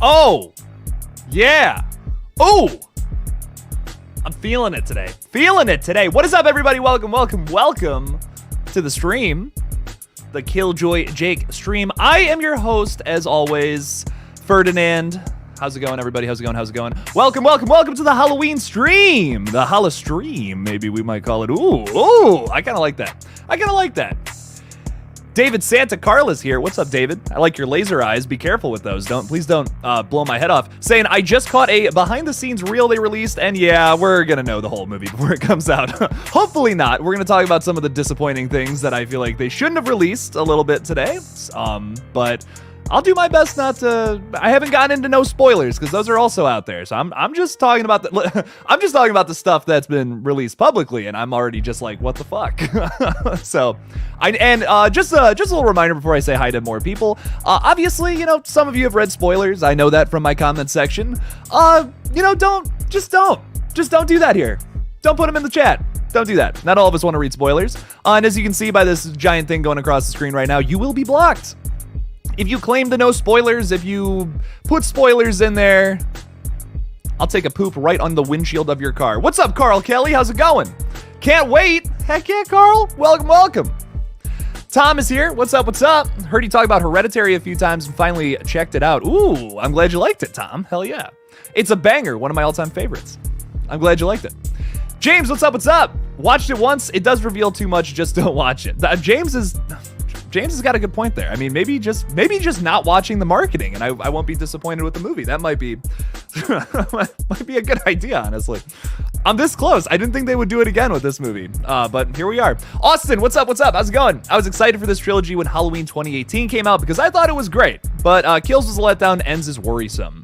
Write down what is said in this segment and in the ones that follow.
Oh, yeah. Oh, I'm feeling it today. What is up, everybody? Welcome to the stream, the KillJoy Jake stream. I am your host, as always, Ferdinand. How's it going, everybody? How's it going? Welcome to the Halloween stream. The Halla stream, maybe we might call it. Ooh, I kind of like that. David Santa Carla's here. What's up, David? I like your laser eyes. Be careful with those. Please don't blow my head off. Saying, I just caught a behind-the-scenes reel they released, and yeah, we're gonna know the whole movie before it comes out. Hopefully not. We're gonna talk about some of the disappointing things that I feel like they shouldn't have released a little bit today. But I'll do my best not to. I haven't gotten into no spoilers because those are also out there. So I'm just talking about the stuff that's been released publicly, and I'm already just like, what the fuck? So, just a little reminder before I say hi to more people. Obviously, some of you have read spoilers. I know that from my comment section. Don't do that here. Don't put them in the chat. Don't do that. Not all of us want to read spoilers. And as you can see by this giant thing going across the screen right now, you will be blocked. If you claim to know spoilers, if you put spoilers in there, I'll take a poop right on the windshield of your car. What's up, Carl Kelly? How's it going? Can't wait. Heck yeah, Carl. Welcome. Tom is here. What's up? Heard you talk about Hereditary a few times and finally checked it out. Ooh, I'm glad you liked it, Tom. Hell yeah. It's a banger. One of my all-time favorites. I'm glad you liked it. James, what's up? Watched it once. It does reveal too much. Just don't watch it. James has got a good point there. I mean, maybe just not watching the marketing, and I won't be disappointed with the movie. That might be a good idea, honestly. I'm this close. I didn't think they would do it again with this movie, but here we are. Austin, what's up? How's it going? I was excited for this trilogy when Halloween 2018 came out because I thought it was great, but Kills was a letdown, Ends is worrisome.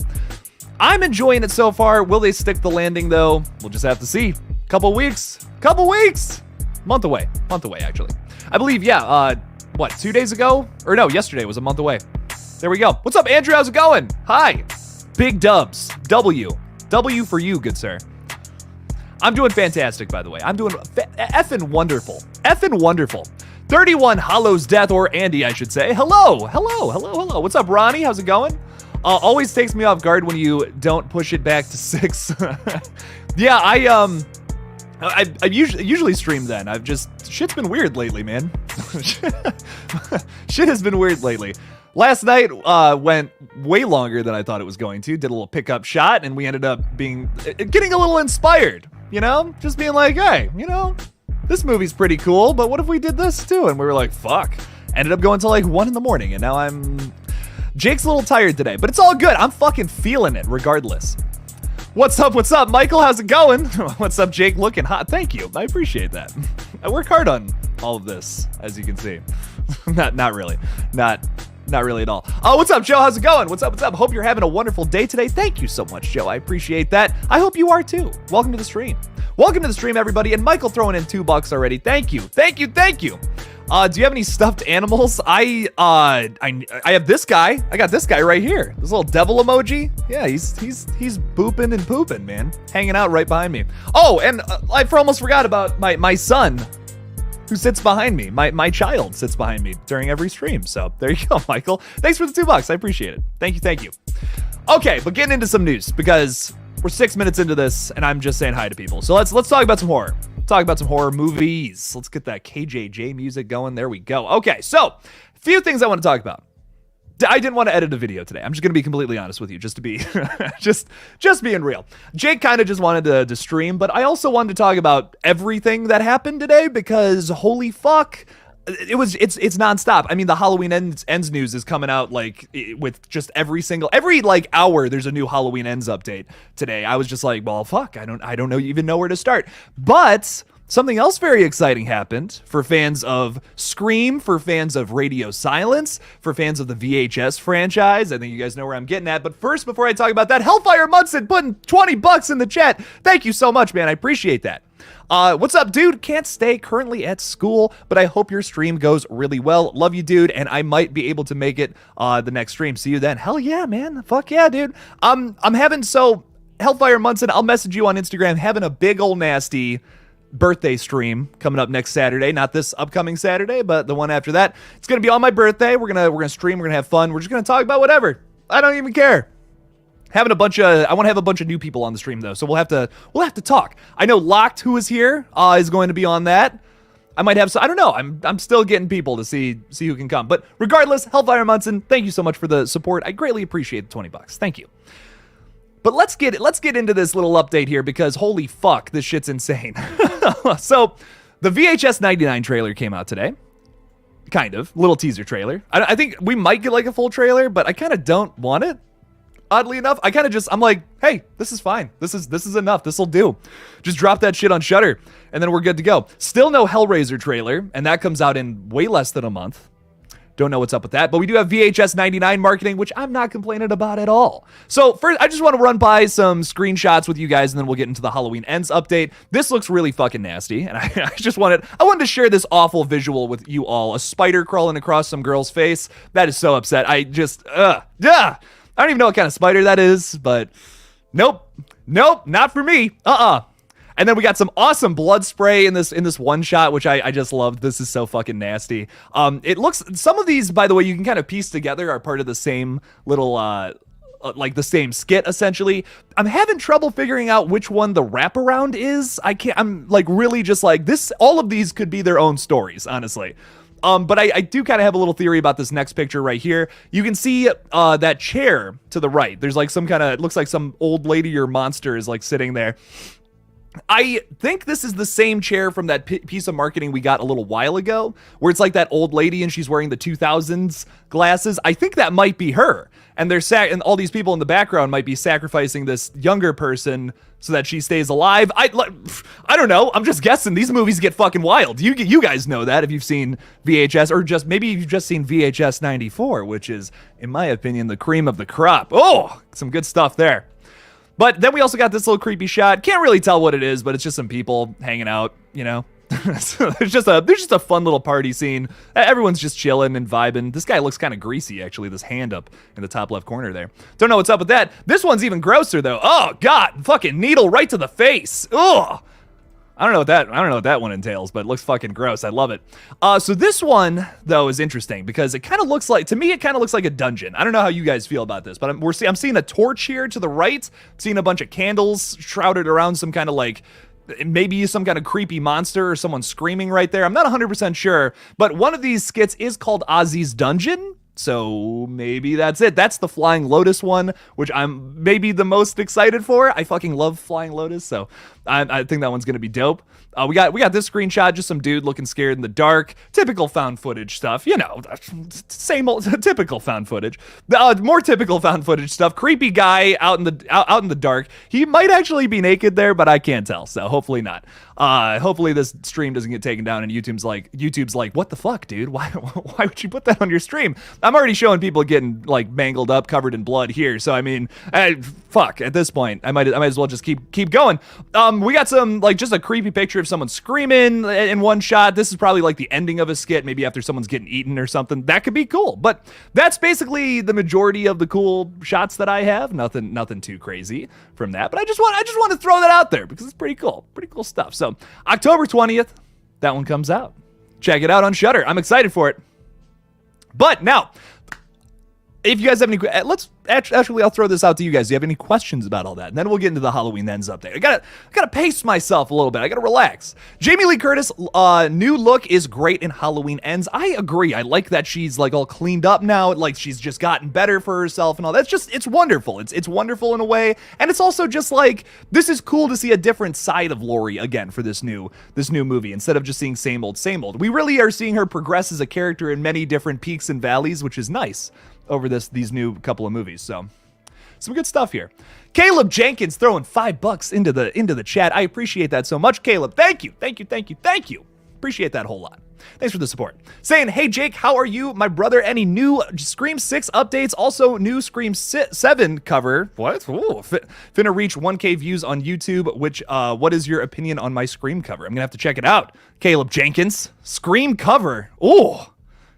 I'm enjoying it so far. Will they stick the landing, though? We'll just have to see. Couple weeks. Month away, actually. I believe, yeah, 2 days ago? Or no, yesterday was a month away. There we go. What's up, Andrew? How's it going? Hi. Big dubs. W for you, good sir. I'm doing fantastic, by the way. I'm doing effing wonderful. 31 Hollow's Death, or Andy, I should say. Hello. What's up, Ronnie? How's it going? Always takes me off guard when you don't push it back to 6. Yeah, I usually stream then. Shit's been weird lately, man. Shit has been weird lately. Last night went way longer than I thought it was going to. Did a little pickup shot, and we ended up getting a little inspired, Just being like, hey, this movie's pretty cool, but what if we did this too? And we were like, fuck. Ended up going till like 1 a.m, and now Jake's a little tired today, but it's all good. I'm fucking feeling it regardless. What's up, Michael? How's it going? What's up, Jake? Looking hot. Thank you. I appreciate that. I work hard on all of this, as you can see. Not really. Not really at all. Oh, what's up, Joe? How's it going? What's up? Hope you're having a wonderful day today. Thank you so much, Joe. I appreciate that. I hope you are too. Welcome to the stream. Everybody. And Michael throwing in $2 already. Thank you. Do you have any stuffed animals? I have this guy. I got this guy right here. This little devil emoji. Yeah, he's booping and pooping, man. Hanging out right behind me. Oh, and I almost forgot about my son, who sits behind me. My child sits behind me during every stream. So there you go, Michael. Thanks for the $2. I appreciate it. Thank you. Okay, but getting into some news because we're 6 minutes into this, and I'm just saying hi to people. So let's talk about some horror. Talk about some horror movies. Let's get that KJJ music going. There we go. Okay, so a few things I want to talk about. I didn't want to edit a video today. I'm just going to be completely honest with you, just to be just being real. Jake kind of just wanted to stream, but I also wanted to talk about everything that happened today because holy fuck, it's nonstop. I mean, the Halloween ends news is coming out like with just every like hour. There's a new Halloween ends update today. I was just like, well, fuck. I don't even know where to start. But something else very exciting happened for fans of Scream, for fans of Radio Silence, for fans of the VHS franchise. I think you guys know where I'm getting at. But first, before I talk about that, Hellfire Munson putting $20 in the chat. Thank you so much, man. I appreciate that. What's up, dude? Can't stay currently at school, but I hope your stream goes really well. Love you, dude, and I might be able to make it the next stream. See you then. Hell yeah, man. Fuck yeah, dude. I'm having Hellfire Munson, I'll message you on Instagram, having a big old nasty birthday stream coming up next Saturday. Not this upcoming Saturday, but the one after that. It's gonna be on my birthday. We're gonna stream, we're gonna have fun. We're just gonna talk about whatever. I don't even care. I want to have a bunch of new people on the stream though, so we'll have to talk. I know Locked, who is here, is going to be on that. I might have I don't know. I'm still getting people to see who can come. But regardless, Hellfire Munson, thank you so much for the support. I greatly appreciate the $20. Thank you. But let's get into this little update here because holy fuck, this shit's insane. So the VHS 99 trailer came out today. Kind of. Little teaser trailer. I think we might get like a full trailer, but I kind of don't want it. Oddly enough, I'm like, hey, this is fine. This is enough. This'll do. Just drop that shit on Shudder, and then we're good to go. Still no Hellraiser trailer, and that comes out in way less than a month. Don't know what's up with that, but we do have VHS 99 marketing, which I'm not complaining about at all. So first, I just want to run by some screenshots with you guys, and then we'll get into the Halloween Ends update. This looks really fucking nasty, and I wanted to share this awful visual with you all. A spider crawling across some girl's face. That is so upset. I don't even know what kind of spider that is, but nope, not for me. And then we got some awesome blood spray in this one shot, which I just loved. This is so fucking nasty. It looks, some of these, by the way, you can kind of piece together are part of the same little, like the same skit, essentially. I'm having trouble figuring out which one the wraparound is. I'm like really just like this, all of these could be their own stories, honestly. But I do kind of have a little theory about this next picture right here. You can see that chair to the right. There's like some kind of, it looks like some old lady or monster is like sitting there. I think this is the same chair from that piece of marketing we got a little while ago, where it's like that old lady and she's wearing the 2000s glasses. I think that might be her. And and all these people in the background might be sacrificing this younger person so that she stays alive. I don't know. I'm just guessing. These movies get fucking wild. You guys know that if you've seen VHS, or just maybe you've just seen VHS 94, which is, in my opinion, the cream of the crop. Oh, some good stuff there. But then we also got this little creepy shot. Can't really tell what it is, but it's just some people hanging out, you know. So there's just a fun little party scene. Everyone's just chilling and vibing. This guy looks kind of greasy, actually. This hand up in the top left corner there. Don't know what's up with that. This one's even grosser though. Oh God, fucking needle right to the face. Ugh. I don't know what that one entails, but it looks fucking gross. I love it. So this one though is interesting because it kind of looks like, to me, it kind of looks like a dungeon. I don't know how you guys feel about this, but I'm seeing a torch here to the right, seeing a bunch of candles shrouded around some kind of like, maybe some kind of creepy monster or someone screaming right there. I'm not 100% sure, but one of these skits is called Ozzy's Dungeon. So maybe that's it. That's the Flying Lotus one, which I'm maybe the most excited for. I fucking love Flying Lotus, so I think that one's gonna be dope. We got this screenshot, just some dude looking scared in the dark. Typical found footage stuff, you know, same old typical found footage. More typical found footage stuff. Creepy guy out in the dark. He might actually be naked there, but I can't tell. So hopefully not. Hopefully this stream doesn't get taken down and YouTube's like, what the fuck, dude? Why would you put that on your stream? I'm already showing people getting like mangled up, covered in blood here. So I mean, fuck. At this point, I might as well just keep going. We got some like just a creepy picture of someone screaming in one shot. This is probably like the ending of a skit, maybe after someone's getting eaten or something. That could be cool. But that's basically the majority of the cool shots that I have. Nothing too crazy from that. But I just want to throw that out there because it's pretty cool. Pretty cool stuff. So October 20th, that one comes out. Check it out on Shudder. I'm excited for it. But now, if you guys have any, I'll throw this out to you guys. Do you have any questions about all that? And then we'll get into the Halloween Ends update. I gotta pace myself a little bit. I gotta relax. Jamie Lee Curtis, new look is great in Halloween Ends. I agree. I like that she's like all cleaned up now. Like she's just gotten better for herself and all. It's wonderful. It's wonderful in a way. And it's also just like, this is cool to see a different side of Laurie again for this new movie, instead of just seeing same old, same old. We really are seeing her progress as a character in many different peaks and valleys, which is nice over these new couple of movies. So some good stuff here. Caleb Jenkins throwing $5 into the chat. I appreciate that so much, Caleb. Thank you. Appreciate that a whole lot. Thanks for the support. Saying, hey Jake, how are you, my brother? Any new Scream 6 updates? Also new Scream 7 cover. What? Ooh, finna reach 1K views on YouTube. Which what is your opinion on my Scream cover? I'm gonna have to check it out. Caleb Jenkins, Scream cover. Oh,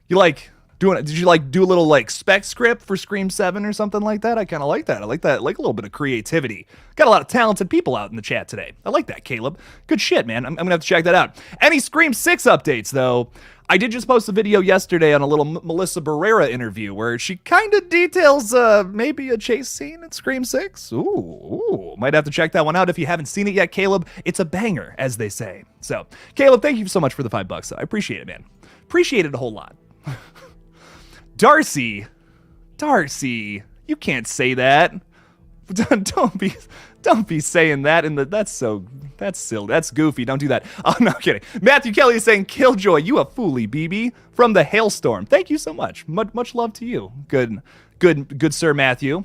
you like Did you like do a little like spec script for Scream 7 or something like that? I kind of like that. I like that. I like a little bit of creativity. Got a lot of talented people out in the chat today. I like that, Caleb. Good shit, man. I'm gonna have to check that out. Any Scream 6 updates though? I did just post a video yesterday on a little Melissa Barrera interview where she kind of details maybe a chase scene in Scream 6. Ooh, might have to check that one out if you haven't seen it yet, Caleb. It's a banger, as they say. So, Caleb, thank you so much for the $5. I appreciate it, man. Appreciate it a whole lot. Darcy, you can't say that. Don't be saying that that's silly. That's goofy. Don't do that. Oh, no, I'm kidding. Matthew Kelly is saying, KillJoy, you a foolie, BB, from the hailstorm. Thank you so much. Much love to you. Good Sir Matthew.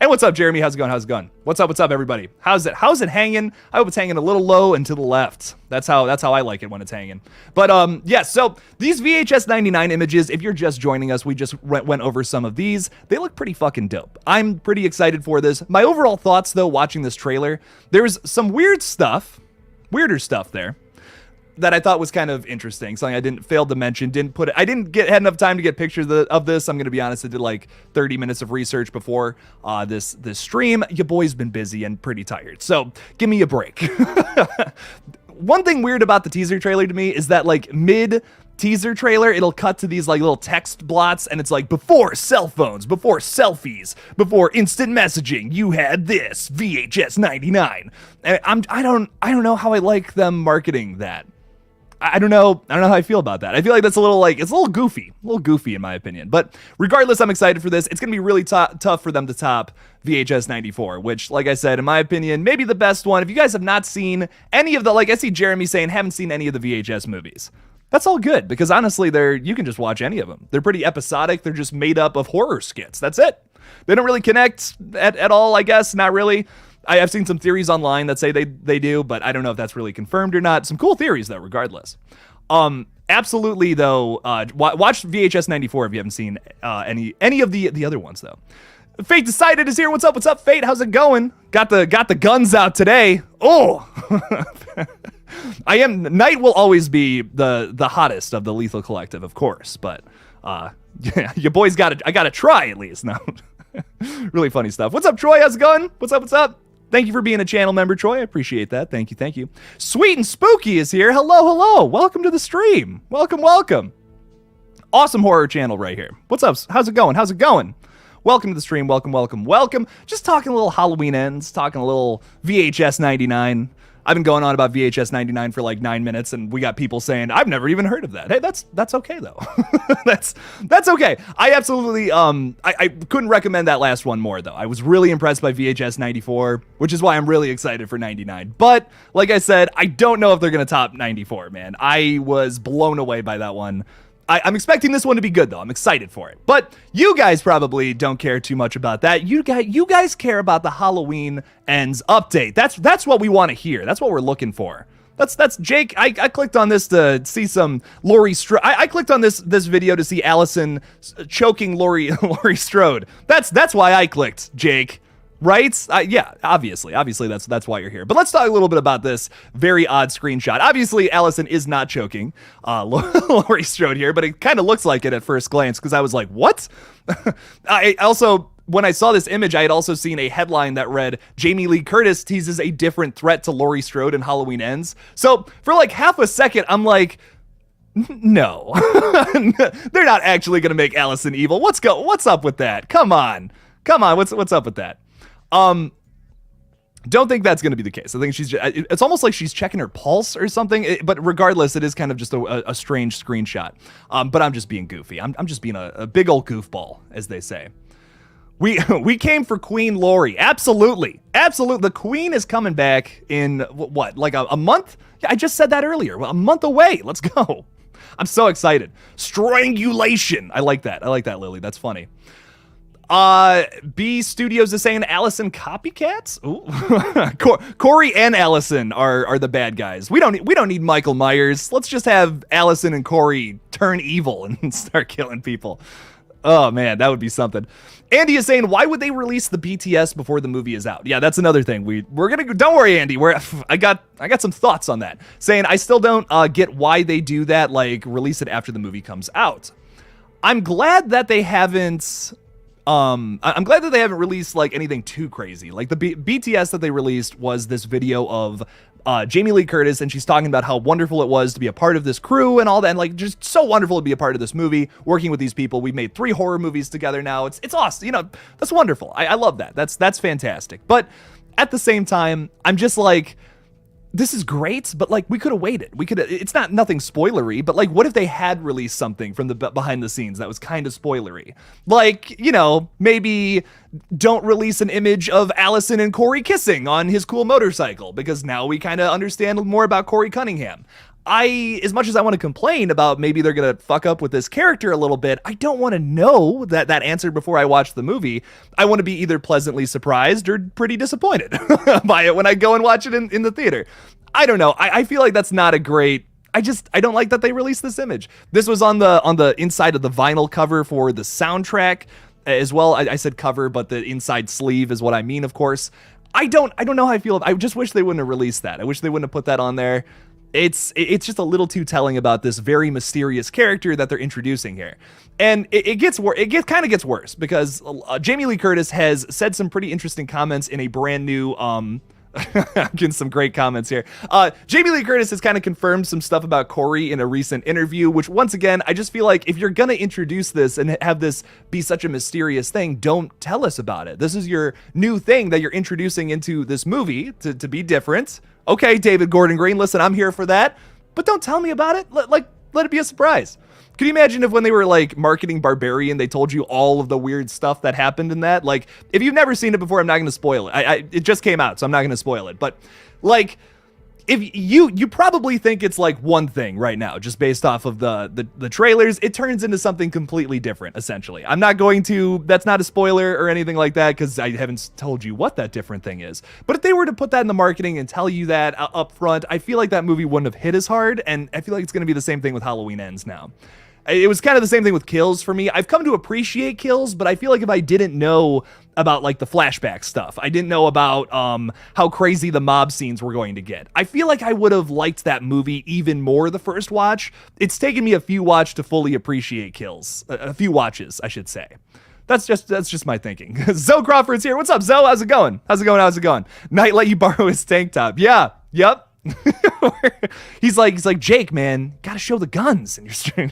And what's up, Jeremy? How's it going? What's up, everybody? How's it hanging? I hope it's hanging a little low and to the left. That's how I like it when it's hanging. But yeah, so these VHS 99 images, if you're just joining us, we just went over some of these. They look pretty fucking dope. I'm pretty excited for this. My overall thoughts, though, watching this trailer, there's some weirder stuff there that I thought was kind of interesting. Something I didn't fail to mention. I didn't had enough time to get pictures of this. I'm gonna be honest. I did like 30 minutes of research before this stream. Your boy's been busy and pretty tired, so give me a break. One thing weird about the teaser trailer to me is that like mid teaser trailer, it'll cut to these like little text blots, and it's like, before cell phones, before selfies, before instant messaging, you had this VHS 99. And I don't know how I like them marketing that. I don't know how I feel about that. I feel like that's a little goofy in my opinion. But regardless, I'm excited for this. It's gonna be really tough for them to top VHS 94, which, like I said, in my opinion, maybe the best one. If you guys have not seen any of the, like I see Jeremy saying, haven't seen any of the VHS movies. That's all good, because honestly, you can just watch any of them. They're pretty episodic. They're just made up of horror skits. That's it. They don't really connect at all, I guess. Not really. I've seen some theories online that say they do, but I don't know if that's really confirmed or not. Some cool theories, though, regardless. Absolutely, though, watch VHS 94 if you haven't seen any of the other ones, though. Fate Decided is here. What's up, Fate? How's it going? Got the guns out today. Oh! Night will always be the hottest of the Lethal Collective, of course, but yeah, your boy's I gotta try at least. No. Really funny stuff. What's up, Troy? How's it going? What's up? Thank you for being a channel member, Troy. I appreciate that. Thank you. Sweet and Spooky is here. Hello. Welcome to the stream. Welcome. Awesome horror channel right here. What's up? How's it going? Welcome to the stream. Welcome. Just talking a little Halloween ends, talking a little VHS 99. I've been going on about VHS 99 for like 9 minutes, and we got people saying, I've never even heard of that. Hey, that's okay, though. that's okay. I absolutely, I couldn't recommend that last one more, though. I was really impressed by VHS 94, which is why I'm really excited for 99. But, like I said, I don't know if they're going to top 94, man. I was blown away by that one. I'm expecting this one to be good, though. I'm excited for it. But you guys probably don't care too much about that. You guys care about the Halloween Ends update. That's what we want to hear. That's what we're looking for. That's Jake. I clicked on this to see some Laurie Strode. I clicked on this video to see Allison choking Laurie Strode. That's why I clicked, Jake. Right? Yeah, obviously that's why you're here. But let's talk a little bit about this very odd screenshot. Obviously, Allison is not choking Laurie Strode here, but it kind of looks like it at first glance, because I was like, what? I also, when I saw this image, I had also seen a headline that read, Jamie Lee Curtis teases a different threat to Laurie Strode in Halloween Ends. So for like half a second, I'm like, no, they're not actually going to make Allison evil. What's up with that? Come on, what's up with that? Don't think that's going to be the case. I think it's almost like she's checking her pulse or something, but regardless, it is kind of just a strange screenshot. But I'm just being goofy. I'm just being a big old goofball, as they say. We came for Queen Laurie. Absolutely. The Queen is coming back in what, like a month? Yeah, I just said that earlier. Well, a month away. Let's go. I'm so excited. Strangulation. I like that, Lily. That's funny. B Studios is saying Allison copycats. Ooh. Corey and Allison are the bad guys. We don't need Michael Myers. Let's just have Allison and Corey turn evil and start killing people. Oh man, that would be something. Andy is saying, why would they release the BTS before the movie is out? Yeah, that's another thing. We're gonna don't worry, Andy. I got some thoughts on that. Saying I still don't get why they do that. Like release it after the movie comes out. I'm glad that they haven't. I'm glad that they haven't released like anything too crazy. Like the BTS that they released was this video of Jamie Lee Curtis, and she's talking about how wonderful it was to be a part of this crew and all that, and like just so wonderful to be a part of this movie, working with these people. We've made 3 horror movies together now. It's awesome. You know, that's wonderful. I love that. That's fantastic. But at the same time, I'm just like, this is great, but like we could have waited. It's not nothing spoilery, but like what if they had released something from the behind the scenes that was kind of spoilery? Like, you know, maybe don't release an image of Allison and Corey kissing on his cool motorcycle, because now we kind of understand more about Corey Cunningham. As much as I want to complain about maybe they're going to fuck up with this character a little bit, I don't want to know that answer before I watch the movie. I want to be either pleasantly surprised or pretty disappointed by it when I go and watch it in the theater. I don't know. I feel like that's not a great... I don't like that they released this image. This was on the inside of the vinyl cover for the soundtrack as well. I said cover, but the inside sleeve is what I mean, of course. I don't know how I feel. I just wish they wouldn't have released that. I wish they wouldn't have put that on there. It's just a little too telling about this very mysterious character that they're introducing here. And it kind of gets worse because Jamie Lee Curtis has said some pretty interesting comments in a brand new, I'm getting some great comments here. Jamie Lee Curtis has kind of confirmed some stuff about Corey in a recent interview, which once again, I just feel like if you're going to introduce this and have this be such a mysterious thing, don't tell us about it. This is your new thing that you're introducing into this movie to be different. Okay, David Gordon Green, listen, I'm here for that, but don't tell me about it. Let it be a surprise. Could you imagine if when they were like marketing Barbarian, they told you all of the weird stuff that happened in that? Like, if you've never seen it before, I'm not going to spoil it. It just came out, so I'm not going to spoil it. But like, if you probably think it's like one thing right now, just based off of the trailers, it turns into something completely different, essentially. I'm not going to, that's not a spoiler or anything like that, because I haven't told you what that different thing is. But if they were to put that in the marketing and tell you that up front, I feel like that movie wouldn't have hit as hard, and I feel like it's going to be the same thing with Halloween Ends now. It was kind of the same thing with Kills for me. I've come to appreciate Kills, but I feel like if I didn't know about like the flashback stuff, I didn't know about how crazy the mob scenes were going to get, I feel like I would have liked that movie even more the first watch. It's taken me a few watches to fully appreciate Kills. A few watches, I should say. That's just my thinking. Zoe Crawford's here. What's up, Zoe? How's it going? How's it going? Knight let you borrow his tank top. Yeah. Yep. he's like Jake, man, gotta show the guns in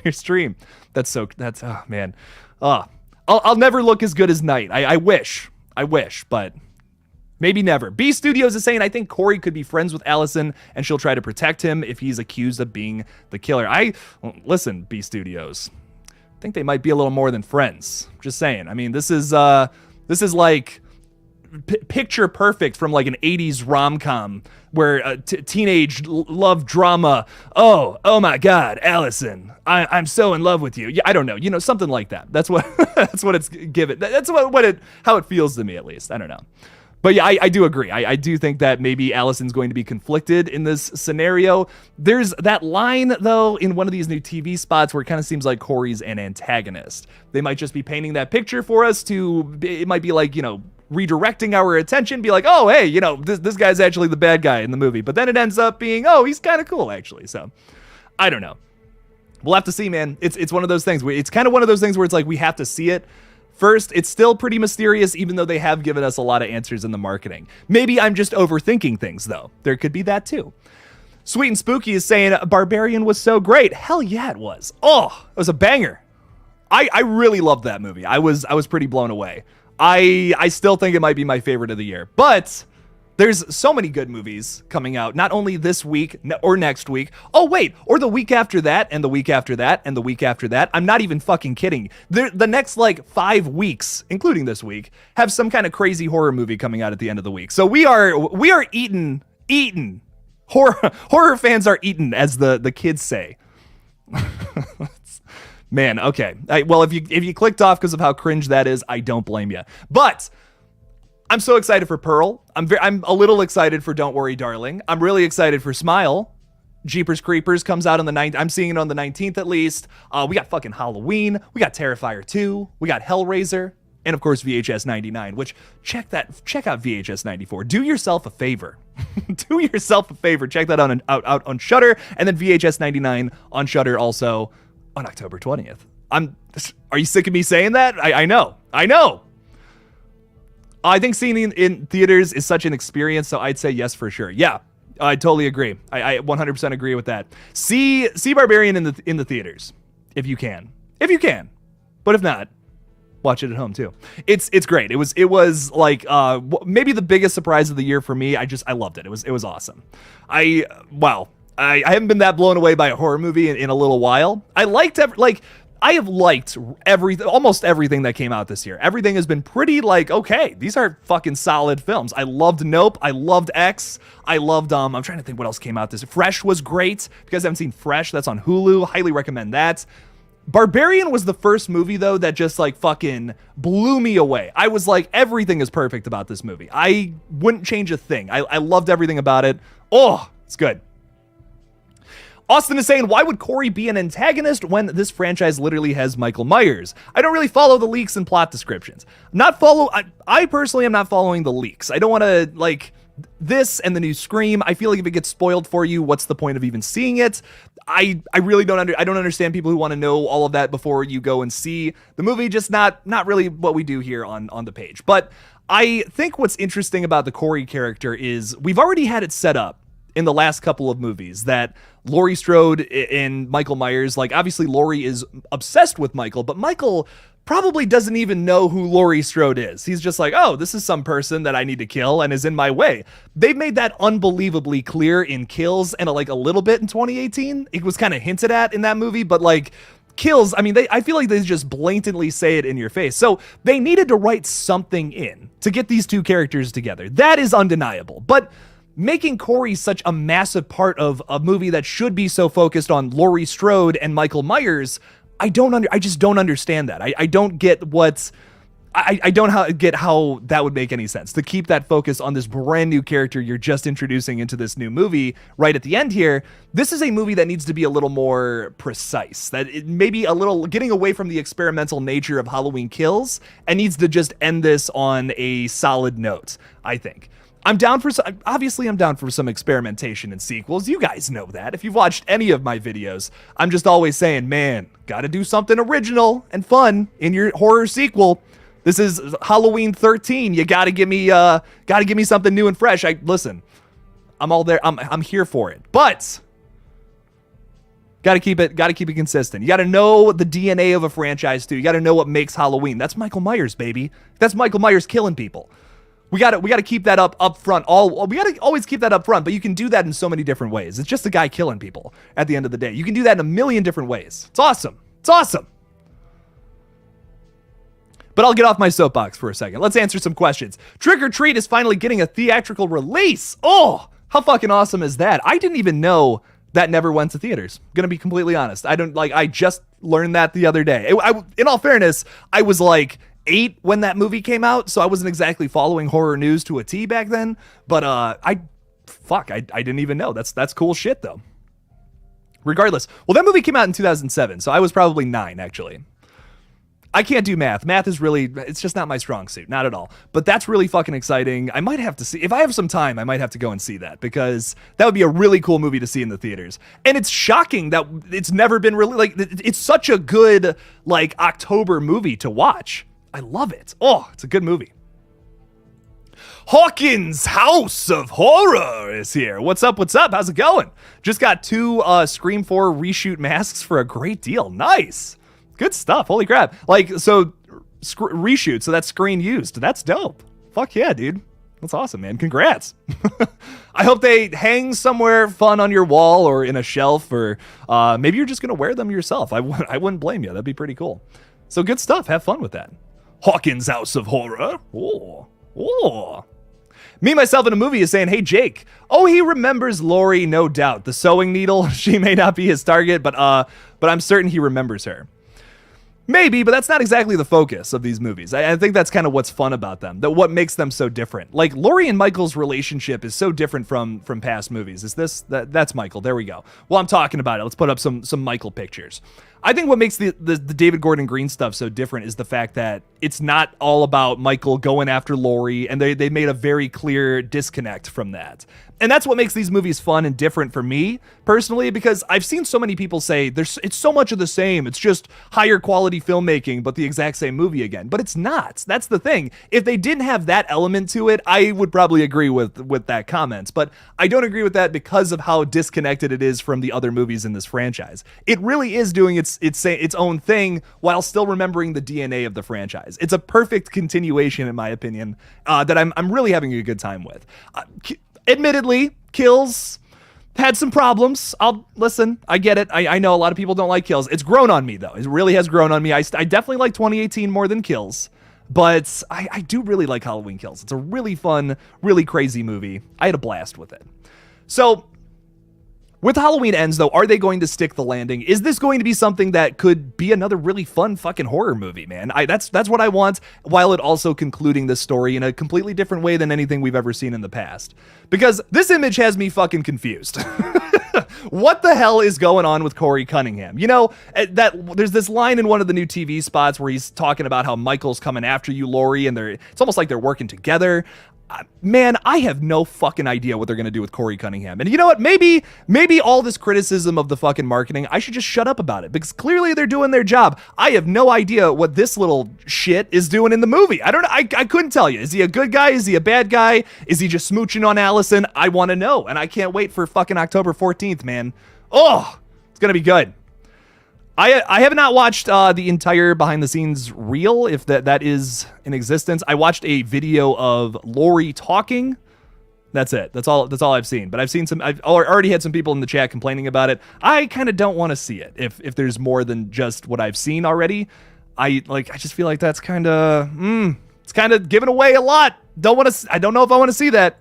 your stream. That's oh man. I'll never look as good as Knight. I wish, but maybe never. B Studios is saying, I think Corey could be friends with Allison and she'll try to protect him if he's accused of being the killer. Listen, B Studios, I think they might be a little more than friends. Just saying. I mean, this is like picture perfect from like an 80s rom-com where teenage love drama. Oh my God, Allison, I'm so in love with you. Yeah, I don't know, something like that. That's what it's given. That's how it feels to me, at least. I don't know. But yeah, I do agree. I do think that maybe Allison's going to be conflicted in this scenario. There's that line, though, in one of these new TV spots where it kind of seems like Corey's an antagonist. They might just be painting that picture for us it might be like, redirecting our attention, be like, oh, hey, this guy's actually the bad guy in the movie. But then it ends up being, oh, he's kind of cool, actually. So I don't know. We'll have to see, man. It's one of those things. It's kind of one of those things where it's like we have to see it first. It's still pretty mysterious, even though they have given us a lot of answers in the marketing. Maybe I'm just overthinking things, though. There could be that, too. Sweet and Spooky is saying, Barbarian was so great. Hell yeah, it was. Oh, it was a banger. I really loved that movie. I was pretty blown away. I still think it might be my favorite of the year, but there's so many good movies coming out, not only this week or next week. Oh, wait, or the week after that, and the week after that, and the week after that. I'm not even fucking kidding. The next, 5 weeks, including this week, have some kind of crazy horror movie coming out at the end of the week. So we are eaten. Horror fans are eaten, as the kids say. Man, okay. Well, if you clicked off because of how cringe that is, I don't blame you. But I'm so excited for Pearl. I'm a little excited for Don't Worry, Darling. I'm really excited for Smile. Jeepers Creepers comes out on the 9th. I'm seeing it on the 19th at least. We got fucking Halloween. We got Terrifier 2. We got Hellraiser. And of course, VHS 99, which check out VHS 94. Do yourself a favor. Do yourself a favor. Check that out on Shudder, and then VHS 99 on Shudder also on October 20th. Are you sick of me saying that? I know. I think seeing it in theaters is such an experience, so I'd say yes for sure. Yeah, I totally agree. I 100% agree with that. See Barbarian in the theaters if you can. But if not, watch it at home too. It's great. It was like maybe the biggest surprise of the year for me. I loved it. It was awesome. I haven't been that blown away by a horror movie in a little while. I have liked almost everything that came out this year. Everything has been pretty okay, these are fucking solid films. I loved Nope. I loved X. I loved, I'm trying to think what else came out this. Fresh was great. If you guys haven't seen Fresh, that's on Hulu. Highly recommend that. Barbarian was the first movie, though, that just fucking blew me away. I was like, everything is perfect about this movie. I wouldn't change a thing. I loved everything about it. Oh, it's good. Austin is saying, why would Corey be an antagonist when this franchise literally has Michael Myers? I don't really follow the leaks and plot descriptions. I personally am not following the leaks. I don't want to, this and the new Scream. I feel like if it gets spoiled for you, what's the point of even seeing it? I really don't understand people who want to know all of that before you go and see the movie. Just not really what we do here on the page. But I think what's interesting about the Corey character is we've already had it set up in the last couple of movies that Laurie Strode and Michael Myers, obviously Laurie is obsessed with Michael, but Michael probably doesn't even know who Laurie Strode is. He's just like, oh, this is some person that I need to kill and is in my way. They've made that unbelievably clear in Kills and a little bit in 2018. It was kind of hinted at in that movie, but Kills, I feel like they just blatantly say it in your face. So they needed to write something in to get these two characters together. That is undeniable. But making Corey such a massive part of a movie that should be so focused on Laurie Strode and Michael Myers, I just don't understand that. I don't get I don't get how that would make any sense to keep that focus on this brand new character you're just introducing into this new movie right at the end here. This is a movie that needs to be a little more precise, that it maybe a little getting away from the experimental nature of Halloween Kills and needs to just end this on a solid note, I think. I'm down for some experimentation in sequels. You guys know that. If you've watched any of my videos, I'm just always saying, man, gotta do something original and fun in your horror sequel. This is Halloween 13. You gotta give me something new and fresh. Listen, I'm all there. I'm here for it. But gotta keep it consistent. You gotta know the DNA of a franchise too. You gotta know what makes Halloween. That's Michael Myers, baby. That's Michael Myers killing people. We gotta keep that up front. We gotta always keep that up front, but you can do that in so many different ways. It's just a guy killing people at the end of the day. You can do that in a million different ways. It's awesome. But I'll get off my soapbox for a second. Let's answer some questions. Trick or Treat is finally getting a theatrical release. Oh, how fucking awesome is that? I didn't even know that never went to theaters. Gonna be completely honest. I just learned that the other day. In all fairness, I was 8 when that movie came out, so I wasn't exactly following horror news to a T back then, but I didn't even know. That's cool shit though. Regardless, well, that movie came out in 2007, so I was probably 9 actually. I can't do math. Math is it's just not my strong suit, not at all. But that's really fucking exciting. I might have to see, if I have some time, I might have to go and see that, because that would be a really cool movie to see in the theaters. And it's shocking that it's never been really, it's such a good, October movie to watch. I love it. Oh, it's a good movie. Hawkins House of Horror is here. What's up? How's it going? Just got 2 Scream 4 reshoot masks for a great deal. Nice. Good stuff. Holy crap. Reshoot, so that's screen used. That's dope. Fuck yeah, dude. That's awesome, man. Congrats. I hope they hang somewhere fun on your wall or in a shelf, or maybe you're just going to wear them yourself. I wouldn't blame you. That'd be pretty cool. So good stuff. Have fun with that. Hawkins House of Horror. Oh. Me, Myself, in a Movie is saying, hey, Jake. Oh, he remembers Laurie, no doubt. The sewing needle, she may not be his target, but I'm certain he remembers her. Maybe, but that's not exactly the focus of these movies. I think that's kind of what's fun about them, that what makes them so different. Like, Laurie and Michael's relationship is so different from past movies. Is this, that's Michael, there we go. Well, I'm talking about it. Let's put up some Michael pictures. I think what makes the David Gordon Green stuff so different is the fact that it's not all about Michael going after Laurie, and they made a very clear disconnect from that. And that's what makes these movies fun and different for me, personally, because I've seen so many people say it's so much of the same. It's just higher quality filmmaking, but the exact same movie again. But it's not. That's the thing. If they didn't have that element to it, I would probably agree with that comment. But I don't agree with that because of how disconnected it is from the other movies in this franchise. It really is doing its own thing while still remembering the DNA of the franchise. It's a perfect continuation, in my opinion, that I'm really having a good time with. Admittedly, Kills had some problems. I get it. I know a lot of people don't like Kills. It's grown on me, though. It really has grown on me. I definitely like 2018 more than Kills, but I do really like Halloween Kills. It's a really fun, really crazy movie. I had a blast with it. So, with Halloween Ends, though, are they going to stick the landing? Is this going to be something that could be another really fun fucking horror movie, man? That's what I want, while it also concluding this story in a completely different way than anything we've ever seen in the past. Because this image has me fucking confused. What the hell is going on with Corey Cunningham? You know, there's this line in one of the new TV spots where he's talking about how Michael's coming after you, Laurie, and it's almost like they're working together. Man, I have no fucking idea what they're going to do with Corey Cunningham. And you know what? Maybe all this criticism of the fucking marketing, I should just shut up about it, because clearly they're doing their job. I have no idea what this little shit is doing in the movie. I don't know. I couldn't tell you. Is he a good guy? Is he a bad guy? Is he just smooching on Allison? I want to know. And I can't wait for fucking October 14th, man. Oh, it's going to be good. I have not watched the entire behind the scenes reel, if that is in existence. I watched a video of Laurie talking. That's it. That's all I've seen. But I've already had some people in the chat complaining about it. I kind of don't want to see it if there's more than just what I've seen already. I just feel like that's kind of it's kind of giving away a lot. I don't know if I want to see that.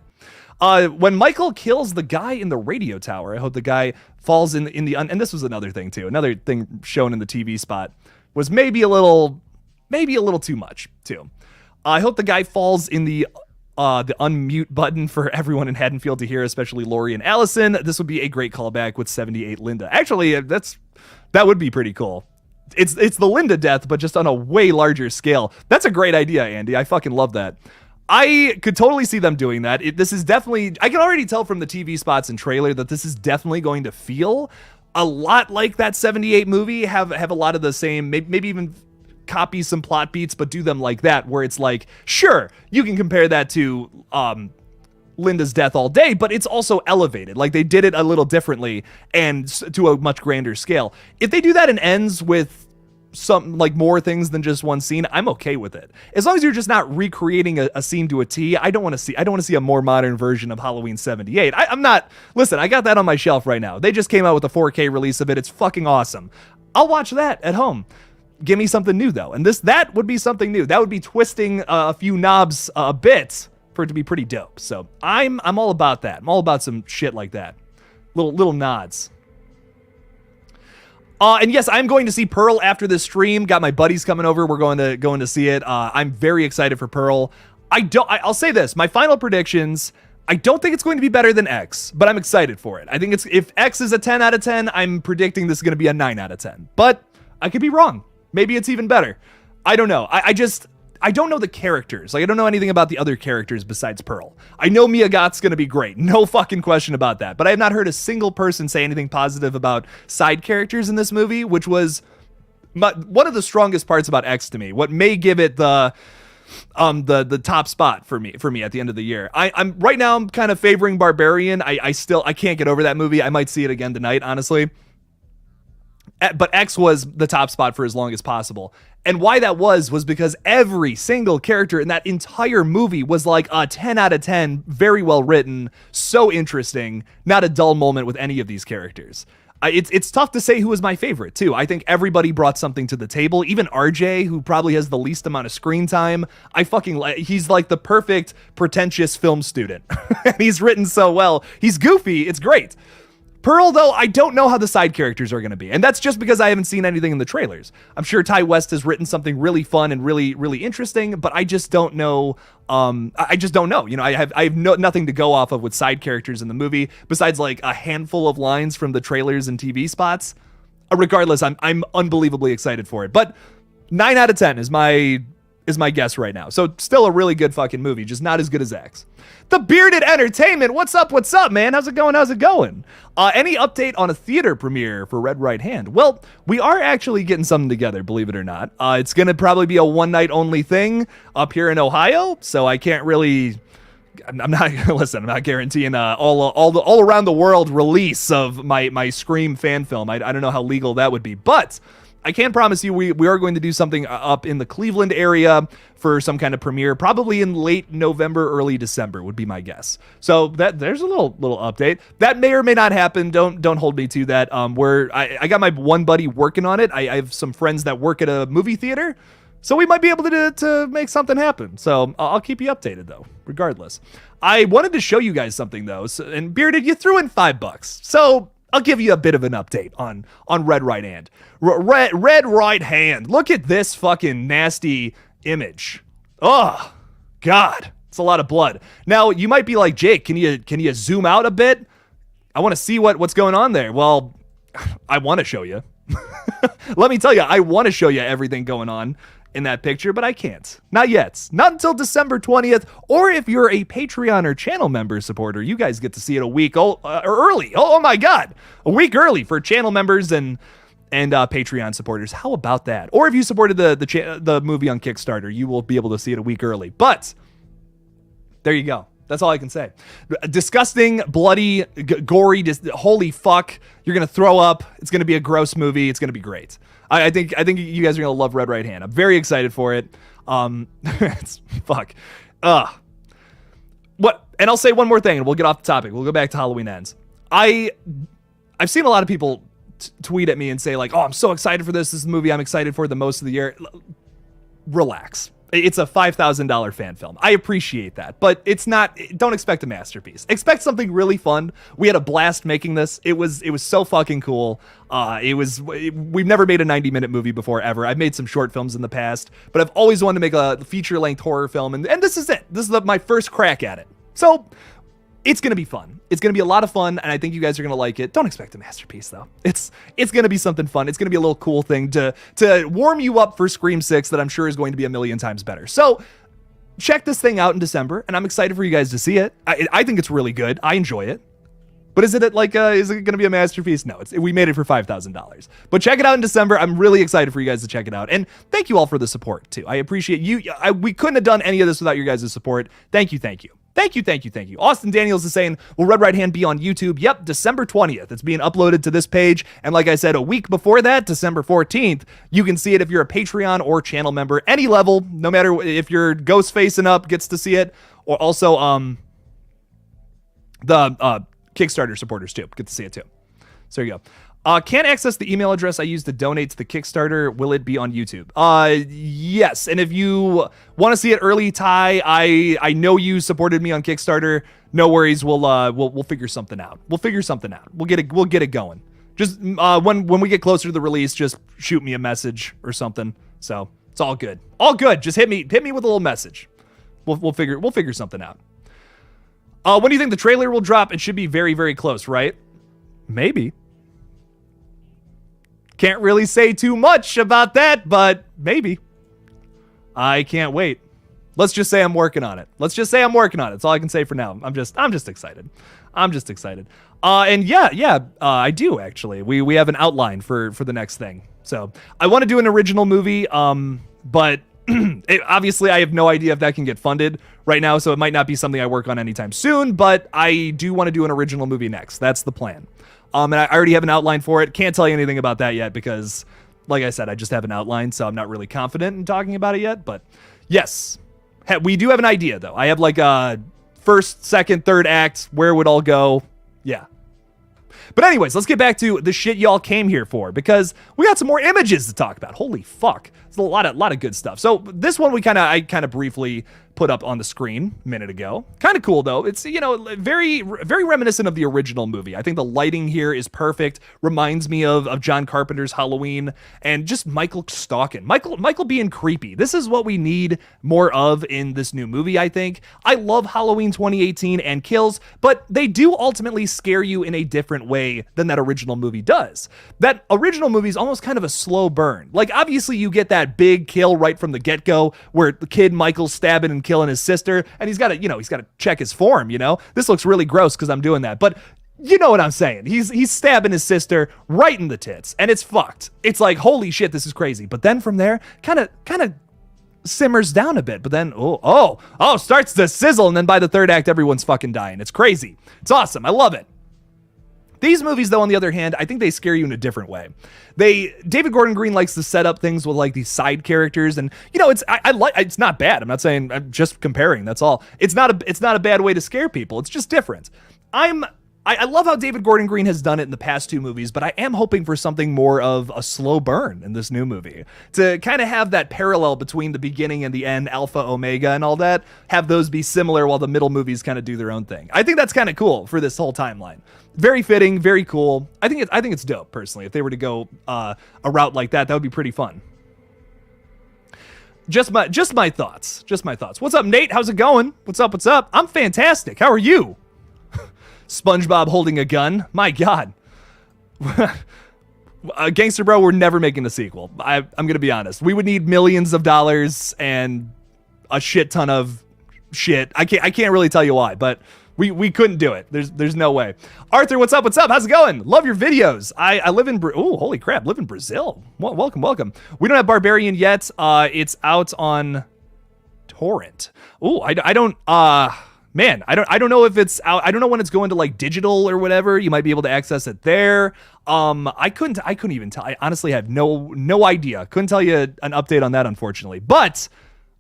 When Michael kills the guy in the radio tower, I hope the guy falls in the and this was another thing too. Another thing shown in the TV spot was maybe a little too much too. I hope the guy falls in the unmute button for everyone in Haddonfield to hear, especially Laurie and Allison. This would be a great callback with 78 Linda. Actually, that would be pretty cool. It's the Linda death, but just on a way larger scale. That's a great idea, Andy. I fucking love that. I could totally see them doing that. This is definitely, I can already tell from the TV spots and trailer that this is definitely going to feel a lot like that 78 movie, have a lot of the same, maybe even copy some plot beats, but do them like that, where it's like, sure, you can compare that to Linda's death all day, but it's also elevated. Like, they did it a little differently and to a much grander scale. If they do that and ends with some like more things than just one scene, I'm okay with it. As long as you're just not recreating a scene to a T. I don't want to see a more modern version of Halloween 78. I'm not, listen, I got that on my shelf right now. They just came out with a 4K release of it. It's fucking awesome. I'll watch that at home. Give me something new though. And that would be something new. That would be twisting a few knobs a bit for it to be pretty dope. So I'm all about that. I'm all about some shit like that. Little nods. And yes, I'm going to see Pearl after this stream. Got my buddies coming over. We're going to see it. I'm very excited for Pearl. I'll say this. My final predictions, I don't think it's going to be better than X, but I'm excited for it. I think if X is a 10 out of 10, I'm predicting this is going to be a 9 out of 10. But I could be wrong. Maybe it's even better. I don't know. I don't know the characters. Like, I don't know anything about the other characters besides Pearl. I know Mia Goth's gonna be great. No fucking question about that. But I have not heard a single person say anything positive about side characters in this movie, which was one of the strongest parts about X to me. What may give it the top spot for me at the end of the year. I'm right now, I'm kind of favoring Barbarian. I can't get over that movie. I might see it again tonight, honestly. But X was the top spot for as long as possible. And why that was because every single character in that entire movie was like a 10 out of 10, very well written, so interesting, not a dull moment with any of these characters. It's tough to say who was my favorite, too. I think everybody brought something to the table. Even RJ, who probably has the least amount of screen time. He's like the perfect pretentious film student. And he's written so well. He's goofy. It's great. Pearl, though, I don't know how the side characters are going to be. And that's just because I haven't seen anything in the trailers. I'm sure Ty West has written something really fun and really, really interesting, but I just don't know. I just don't know. You know, I have nothing to go off of with side characters in the movie besides like a handful of lines from the trailers and TV spots. Regardless, I'm unbelievably excited for it. But 9 out of 10 is my guess right now. So still a really good fucking movie, just not as good as X. The Bearded Entertainment, what's up, man? How's it going? Any update on a theater premiere for Red Right Hand? Well, we are actually getting something together, believe it or not. It's going to probably be a one-night only thing up here in Ohio, so I can't really... I'm not guaranteeing all around the world release of my Scream fan film. I don't know how legal that would be, but... I can promise you we are going to do something up in the Cleveland area for some kind of premiere, probably in late November, early December would be my guess. So there's a little update. That may or may not happen. Don't hold me to that. I got my one buddy working on it. I have some friends that work at a movie theater, so we might be able to make something happen. So I'll keep you updated though, regardless. I wanted to show you guys something though, and Bearded, you threw in $5, so I'll give you a bit of an update on Red Right Hand. Red Right Hand. Look at this fucking nasty image. Oh, God. It's a lot of blood. Now, you might be like, Jake, can you zoom out a bit? I want to see what's going on there. Well, I want to show you. Let me tell you, I want to show you everything going on in that picture, but I can't. Not yet. Not until December 20th, or if you're a Patreon or channel member supporter, you guys get to see it a week early. Oh my God. A week early for channel members and Patreon supporters. How about that? Or if you supported the movie on Kickstarter, you will be able to see it a week early. But there you go. That's all I can say. Disgusting, bloody, gory, holy fuck. You're going to throw up. It's going to be a gross movie. It's going to be great. I think you guys are going to love Red Right Hand. I'm very excited for it. It's fuck. What? And I'll say one more thing and we'll get off the topic. We'll go back to Halloween Ends. I've seen a lot of people tweet at me and say like, oh, I'm so excited for this. This is the movie I'm excited for the most of the year. Relax. It's a $5,000 fan film. I appreciate that, but it's not, don't expect a masterpiece. Expect something really fun. We had a blast making this. It was so fucking cool. We've never made a 90-minute movie before ever. I've made some short films in the past, but I've always wanted to make a feature-length horror film, and this is it. This is my first crack at it. So it's going to be fun. It's going to be a lot of fun, and I think you guys are going to like it. Don't expect a masterpiece, though. It's going to be something fun. It's going to be a little cool thing to warm you up for Scream 6 that I'm sure is going to be a million times better. So check this thing out in December, and I'm excited for you guys to see it. I think it's really good. I enjoy it. But is it going to be a masterpiece? No, we made it for $5,000. But check it out in December. I'm really excited for you guys to check it out. And thank you all for the support, too. I appreciate you. We couldn't have done any of this without your guys' support. Thank you. Thank you. Austin Daniels is saying, will Red Right Hand be on YouTube? Yep, December 20th. It's being uploaded to this page. And like I said, a week before that, December 14th, you can see it if you're a Patreon or channel member, any level, no matter if you're ghost facing up, gets to see it, or also the Kickstarter supporters too, get to see it too. So there you go. Can't access the email address I used to donate to the Kickstarter. Will it be on YouTube? Yes. And if you want to see it early, Ty, I know you supported me on Kickstarter. No worries. We'll figure something out. We'll get it going. Just when we get closer to the release, just shoot me a message or something. So it's all good. All good. Just hit me with a little message. We'll figure something out. When do you think the trailer will drop? It should be very, very close, right? Maybe. Can't really say too much about that, but maybe. I can't wait. Let's just say I'm working on it. That's all I can say for now. I'm just excited. And yeah, I do actually. We have an outline for the next thing. So I want to do an original movie, but obviously I have no idea if that can get funded right now, so it might not be something I work on anytime soon, but I do want to do an original movie next. That's the plan. And I already have an outline for it. Can't tell you anything about that yet because, like I said, I just have an outline, so I'm not really confident in talking about it yet. But yes, we do have an idea, though. I have like a first, second, third act, where it would all go. Yeah. But anyways, let's get back to the shit y'all came here for because we got some more images to talk about. Holy fuck. There's a lot of good stuff. So this one I kind of briefly put up on the screen a minute ago. Kind of cool though. It's, you know, very reminiscent of the original movie. I think the lighting here is perfect. Reminds me of John Carpenter's Halloween, and just Michael stalking. Michael being creepy. This is what we need more of in this new movie, I think. I love Halloween 2018 and Kills, but they do ultimately scare you in a different way than that original movie does. That original movie is almost kind of a slow burn. Like, obviously you get that big kill right from the get-go where the kid Michael's stabbing and killing his sister, and he's got to check his form, you know? This looks really gross because I'm doing that, but you know what I'm saying. He's stabbing his sister right in the tits, and it's fucked. It's like, holy shit, this is crazy. But then from there, kind of simmers down a bit, but then starts to sizzle, and then by the third act, everyone's fucking dying. It's crazy. It's awesome. I love it. These movies, though, on the other hand, I think they scare you in a different way. David Gordon Green likes to set up things with like these side characters, and you know, it's not bad. I'm not saying, I'm just comparing. That's all. It's not a bad way to scare people. It's just different. I love how David Gordon Green has done it in the past two movies, but I am hoping for something more of a slow burn in this new movie. To kind of have that parallel between the beginning and the end, Alpha, Omega, and all that, have those be similar while the middle movies kind of do their own thing. I think that's kind of cool for this whole timeline. Very fitting, very cool. I think it's dope, personally. If they were to go a route like that, that would be pretty fun. Just my thoughts. What's up, Nate? How's it going? What's up? I'm fantastic. How are you? SpongeBob holding a gun. My God. Gangster Bro, we're never making a sequel. I'm going to be honest. We would need millions of dollars and a shit ton of shit. I can't really tell you why, but we couldn't do it. There's no way. Arthur, what's up? How's it going? Love your videos. I live in holy crap, live in Brazil. Well, welcome. We don't have Barbarian yet. It's out on torrent. I don't know if it's out. I don't know when it's going to like digital or whatever. You might be able to access it there. I couldn't even tell. I honestly have no idea. Couldn't tell you an update on that, unfortunately. But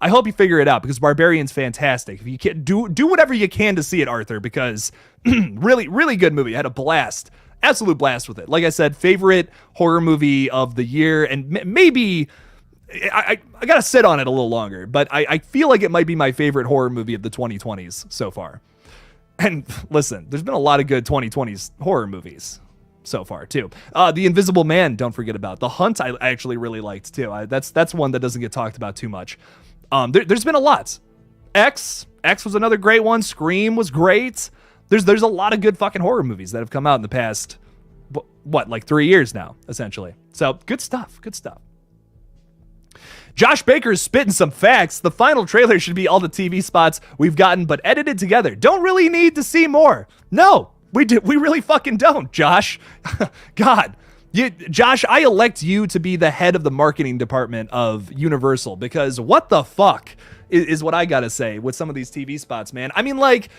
I hope you figure it out, because Barbarian's fantastic. If you can do whatever you can to see it, Arthur, because really good movie. I had a blast, absolute blast with it. Like I said, favorite horror movie of the year, and maybe I gotta sit on it a little longer, but I feel like it might be my favorite horror movie of the 2020s so far. And listen, there's been a lot of good 2020s horror movies so far too. The Invisible Man, don't forget about. The Hunt, I actually really liked too. That's one that doesn't get talked about too much. There's been a lot. X was another great one. Scream was great. There's a lot of good fucking horror movies that have come out in the past, like 3 years now, essentially. So good stuff. Josh Baker's spitting some facts. The final trailer should be all the TV spots we've gotten, but edited together. Don't really need to see more. No, we really fucking don't, Josh. God. Josh, I elect you to be the head of the marketing department of Universal, because what the fuck is what I gotta say with some of these TV spots, man. I mean, like,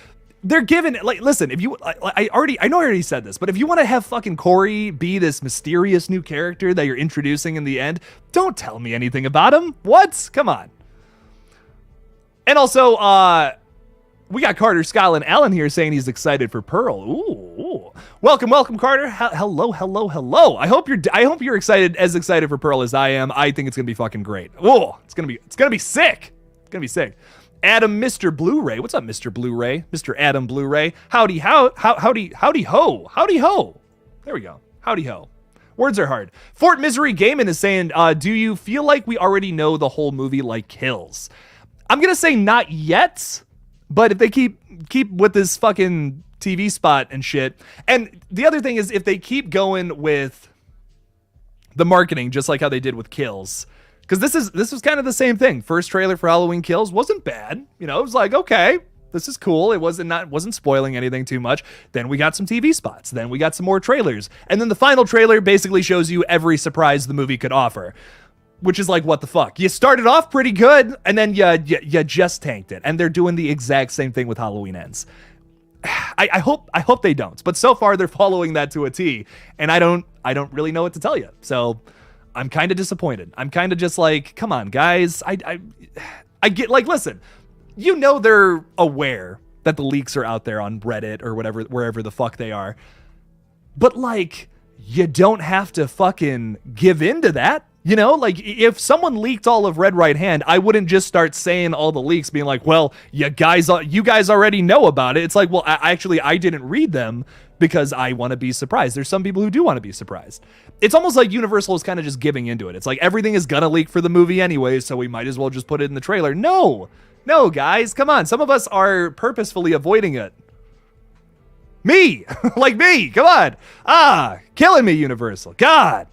they're given, like, listen, if you, I know I already said this, but if you want to have fucking Corey be this mysterious new character that you're introducing in the end, don't tell me anything about him. What? Come on. And also, we got Carter, Scott, and Allen here saying he's excited for Pearl. Ooh. Welcome, Carter. Hello. I hope you're excited for Pearl as I am. I think it's gonna be fucking great. Whoa, it's gonna be sick. It's gonna be sick. Adam, Mr. Blu-ray. What's up, Mr. Blu-ray? Mr. Adam Blu-ray. Howdy ho. There we go. Howdy ho. Words are hard. Fort Misery Gaming is saying, do you feel like we already know the whole movie like Kills? I'm gonna say not yet, but if they keep with this fucking TV spot and shit. And the other thing is, if they keep going with the marketing, just like how they did with Kills, because this was kind of the same thing. First trailer for Halloween Kills wasn't bad. You know, it was like, okay, this is cool. It wasn't spoiling anything too much. Then we got some TV spots. Then we got some more trailers. And then the final trailer basically shows you every surprise the movie could offer, which is like, what the fuck? You started off pretty good, and then you just tanked it. And they're doing the exact same thing with Halloween Ends. I hope they don't. But so far they're following that to a T, and I don't really know what to tell you. So I'm kind of disappointed. I'm kind of just like, come on, guys. I get, like, listen, you know they're aware that the leaks are out there on Reddit or whatever, wherever the fuck they are. But, like, you don't have to fucking give in to that. You know, like if someone leaked all of Red Right Hand, I wouldn't just start saying all the leaks, being like, well, you guys already know about it. It's like, well, I didn't read them because I want to be surprised. There's some people who do want to be surprised. It's almost like Universal is kind of just giving into it. It's like everything is going to leak for the movie anyway, so we might as well just put it in the trailer. No, guys, come on. Some of us are purposefully avoiding it. Me, like me, come on. Killing me, Universal. God.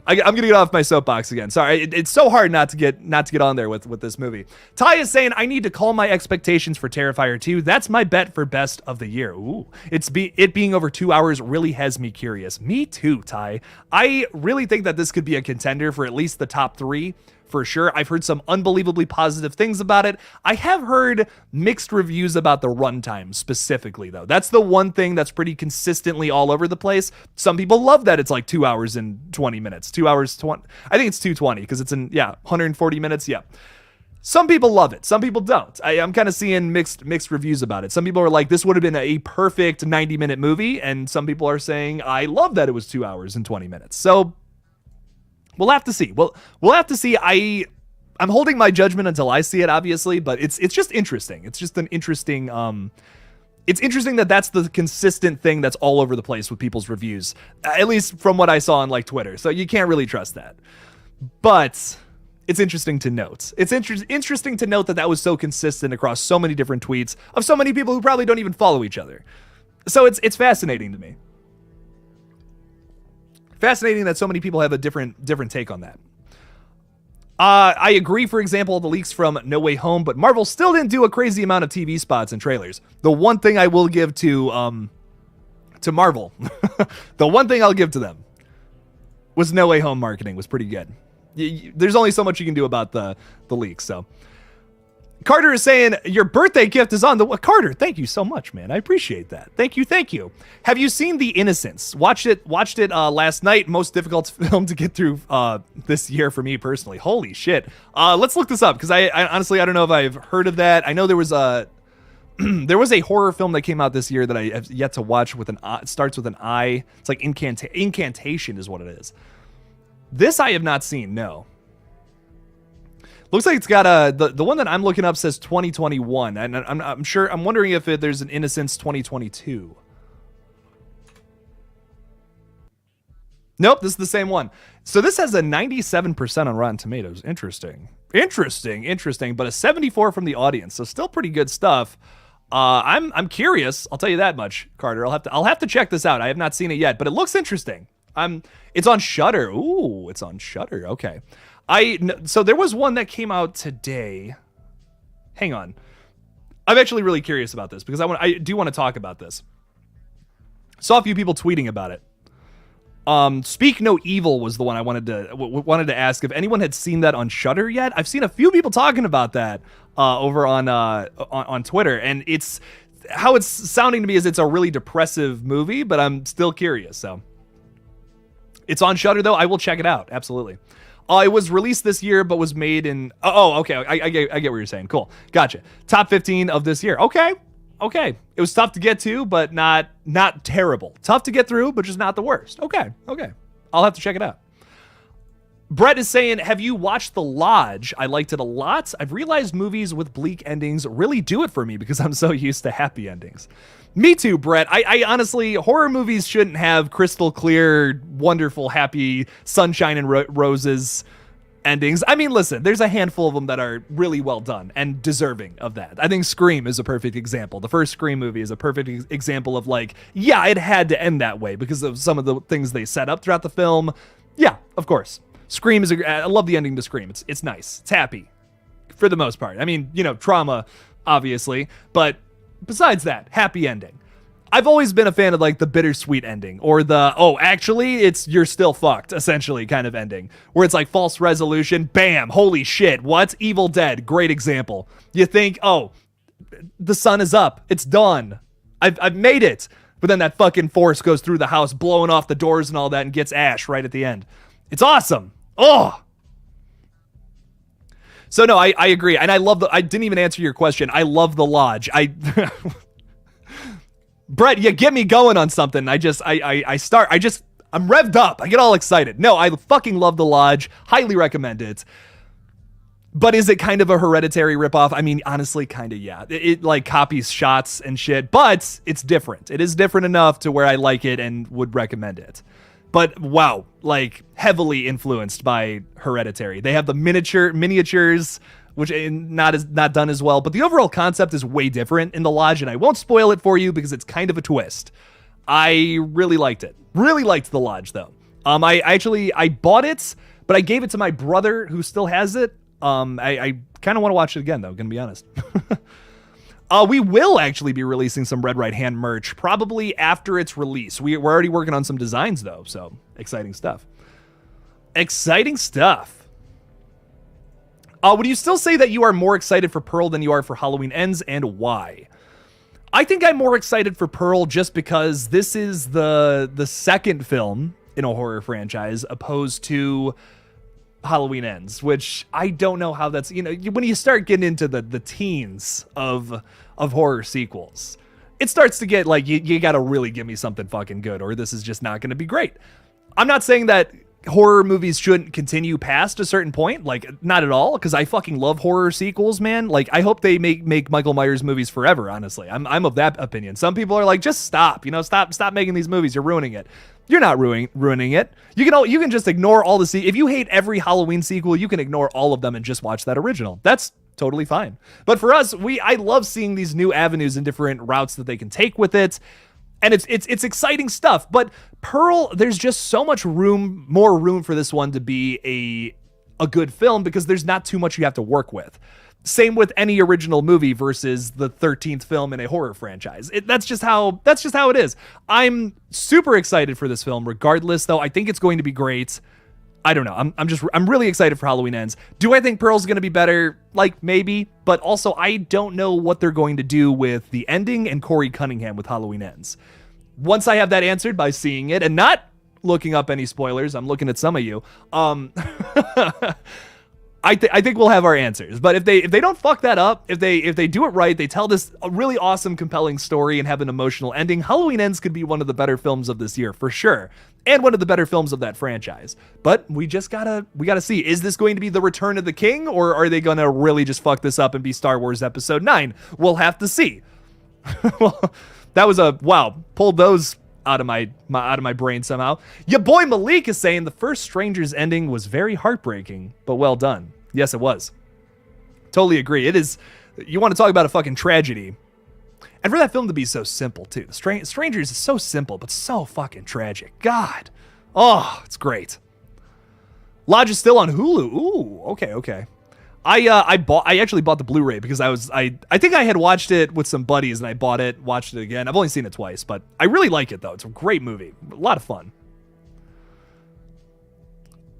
I'm gonna get off my soapbox again. Sorry, it's so hard not to get on there with this movie. Ty is saying I need to call my expectations for Terrifier 2. That's my bet for best of the year. Ooh, it being over 2 hours really has me curious. Me too, Ty. I really think that this could be a contender for at least the top 3. For sure. I've heard some unbelievably positive things about it. I have heard mixed reviews about the runtime specifically, though. That's the one thing that's pretty consistently all over the place. Some people love that it's like 2 hours and 20 minutes. 2 hours 20. I think it's 220 because it's 140 minutes. Yeah. Some people love it. Some people don't. I'm kind of seeing mixed reviews about it. Some people are like, this would have been a perfect 90-minute movie. And some people are saying, I love that it was 2 hours and 20 minutes. So we'll have to see. We'll have to see. I'm holding my judgment until I see it, obviously, but it's just interesting. It's just an interesting. It's interesting that that's the consistent thing that's all over the place with people's reviews, at least from what I saw on like Twitter. So you can't really trust that. But it's interesting to note. It's interesting to note that was so consistent across so many different tweets of so many people who probably don't even follow each other. So it's fascinating to me. Fascinating that so many people have a different take on that. I agree, for example, the leaks from No Way Home, but Marvel still didn't do a crazy amount of TV spots and trailers. The one thing I will give to Marvel, the one thing I'll give to them was No Way Home marketing was pretty good. There's only so much you can do about the leaks, so. Carter is saying, your birthday gift is on the... Carter, thank you so much, man. I appreciate that. Thank you. Have you seen The Innocents? Watched it last night. Most difficult film to get through this year for me personally. Holy shit. Let's look this up, because I honestly, I don't know if I've heard of that. I know there was a... there was a horror film that came out this year that I have yet to watch with it starts with an I. It's like Incantation is what it is. This I have not seen, no. Looks like it's got the one that I'm looking up says 2021, and I'm wondering if there's an Innocence 2022. Nope, this is the same one. So this has a 97% on Rotten Tomatoes. Interesting, but a 74 from the audience. So still pretty good stuff. I'm curious. I'll tell you that much, Carter. I'll have to check this out. I have not seen it yet, but it looks interesting. It's on Shudder. Ooh, it's on Shudder. Okay. So there was one that came out today. Hang on. I'm actually really curious about this because I do want to talk about this. Saw a few people tweeting about it. Speak No Evil was the one I wanted to ask if anyone had seen that on Shudder yet. I've seen a few people talking about that over on Twitter, and it's how it's sounding to me is it's a really depressive movie, but I'm still curious. So it's on Shudder though. I will check it out. Absolutely. It was released this year, but was made in... Oh, okay. I get what you're saying. Cool. Gotcha. Top 15 of this year. Okay. It was tough to get to, but not terrible. Tough to get through, but just not the worst. Okay. I'll have to check it out. Brett is saying, have you watched The Lodge? I liked it a lot. I've realized movies with bleak endings really do it for me because I'm so used to happy endings. Me too, Brett. I honestly, horror movies shouldn't have crystal clear, wonderful, happy, sunshine and roses endings. I mean, listen, there's a handful of them that are really well done and deserving of that. I think Scream is a perfect example. The first Scream movie is a perfect example of like, yeah, it had to end that way because of some of the things they set up throughout the film. Yeah, of course. Scream I love the ending to Scream. It's nice. It's happy for the most part. I mean, trauma, obviously, but besides that, happy ending. I've always been a fan of like the bittersweet ending or the, actually it's you're still fucked essentially kind of ending where it's like false resolution. Bam. Holy shit. What? Evil Dead. Great example. You think, the sun is up. It's dawn. I've made it. But then that fucking force goes through the house, blowing off the doors and all that and gets Ash right at the end. It's awesome. So no, I agree. And I didn't even answer your question. I love The Lodge. Brett, you get me going on something. I'm revved up. I get all excited. No, I fucking love The Lodge. Highly recommend it. But is it kind of a Hereditary ripoff? I mean, honestly, kind of, yeah. It like copies shots and shit, but it's different. It is different enough to where I like it and would recommend it. But wow, like heavily influenced by Hereditary. They have the miniatures, which not done as well. But the overall concept is way different in The Lodge, and I won't spoil it for you because it's kind of a twist. I really liked it. Really liked The Lodge, though. I bought it, but I gave it to my brother who still has it. I kind of want to watch it again, though, gonna be honest. We will actually be releasing some Red Right Hand merch probably after its release. We're already working on some designs, though, so exciting stuff. Exciting stuff. Would you still say that you are more excited for Pearl than you are for Halloween Ends, and why? I think I'm more excited for Pearl just because this is the second film in a horror franchise opposed to Halloween Ends, which I don't know how that's, when you start getting into the teens of horror sequels, it starts to get like, you gotta really give me something fucking good or this is just not gonna be great. I'm not saying that horror movies shouldn't continue past a certain point, like not at all, because I fucking love horror sequels, man. Like I hope they make Michael Myers movies forever, honestly. I'm of that opinion. Some people are like, just stop, stop making these movies, you're ruining it. You're not ruining it. You can just ignore all the if you hate every Halloween sequel, you can ignore all of them and just watch that original. That's totally fine. But for us, I love seeing these new avenues and different routes that they can take with it. And it's exciting stuff. But Pearl, there's just so much more room for this one to be a good film because there's not too much you have to work with. Same with any original movie versus the 13th film in a horror franchise. That's just how it is. I'm super excited for this film regardless, though. I think it's going to be great. I don't know. I'm really excited for Halloween Ends. Do I think Pearl's going to be better? Like maybe, but also I don't know what they're going to do with the ending and Corey Cunningham with Halloween Ends. Once I have that answered by seeing it and not looking up any spoilers, I'm looking at some of you. I think we'll have our answers, but if they don't fuck that up, if they do it right, they tell this a really awesome, compelling story and have an emotional ending, Halloween Ends could be one of the better films of this year for sure, and one of the better films of that franchise. But we gotta see, is this going to be the Return of the King, or are they gonna really just fuck this up and be Star Wars Episode 9? We'll have to see. Well, that was pulled those out of my brain somehow. Your boy Malik is saying the first Strangers ending was very heartbreaking, but well done. Yes, it was. Totally agree. It is. You want to talk about a fucking tragedy, and for that film to be so simple too. Strangers is so simple, but so fucking tragic. God, it's great. Lodge is still on Hulu. Ooh, okay. I actually bought the Blu-ray because I think I had watched it with some buddies and I watched it again. I've only seen it twice, but I really like it though. It's a great movie. A lot of fun.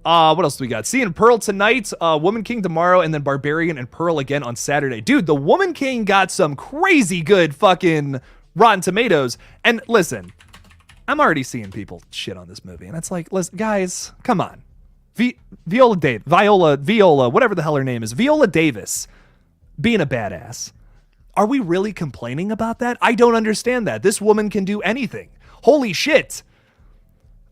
What else do we got? Seeing Pearl tonight, Woman King tomorrow, and then Barbarian and Pearl again on Saturday. Dude, the Woman King got some crazy good fucking Rotten Tomatoes. And listen, I'm already seeing people shit on this movie. And it's like, listen, guys, come on. Viola, whatever the hell her name is, Viola Davis being a badass. Are we really complaining about that? I don't understand that. This woman can do anything. Holy shit.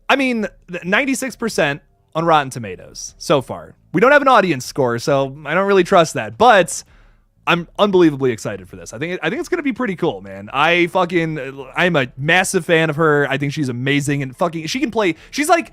I mean, 96% on Rotten Tomatoes so far. We don't have an audience score, so I don't really trust that, but I'm unbelievably excited for this. I think it's going to be pretty cool, man. I'm a massive fan of her. I think she's amazing and she can play. She's like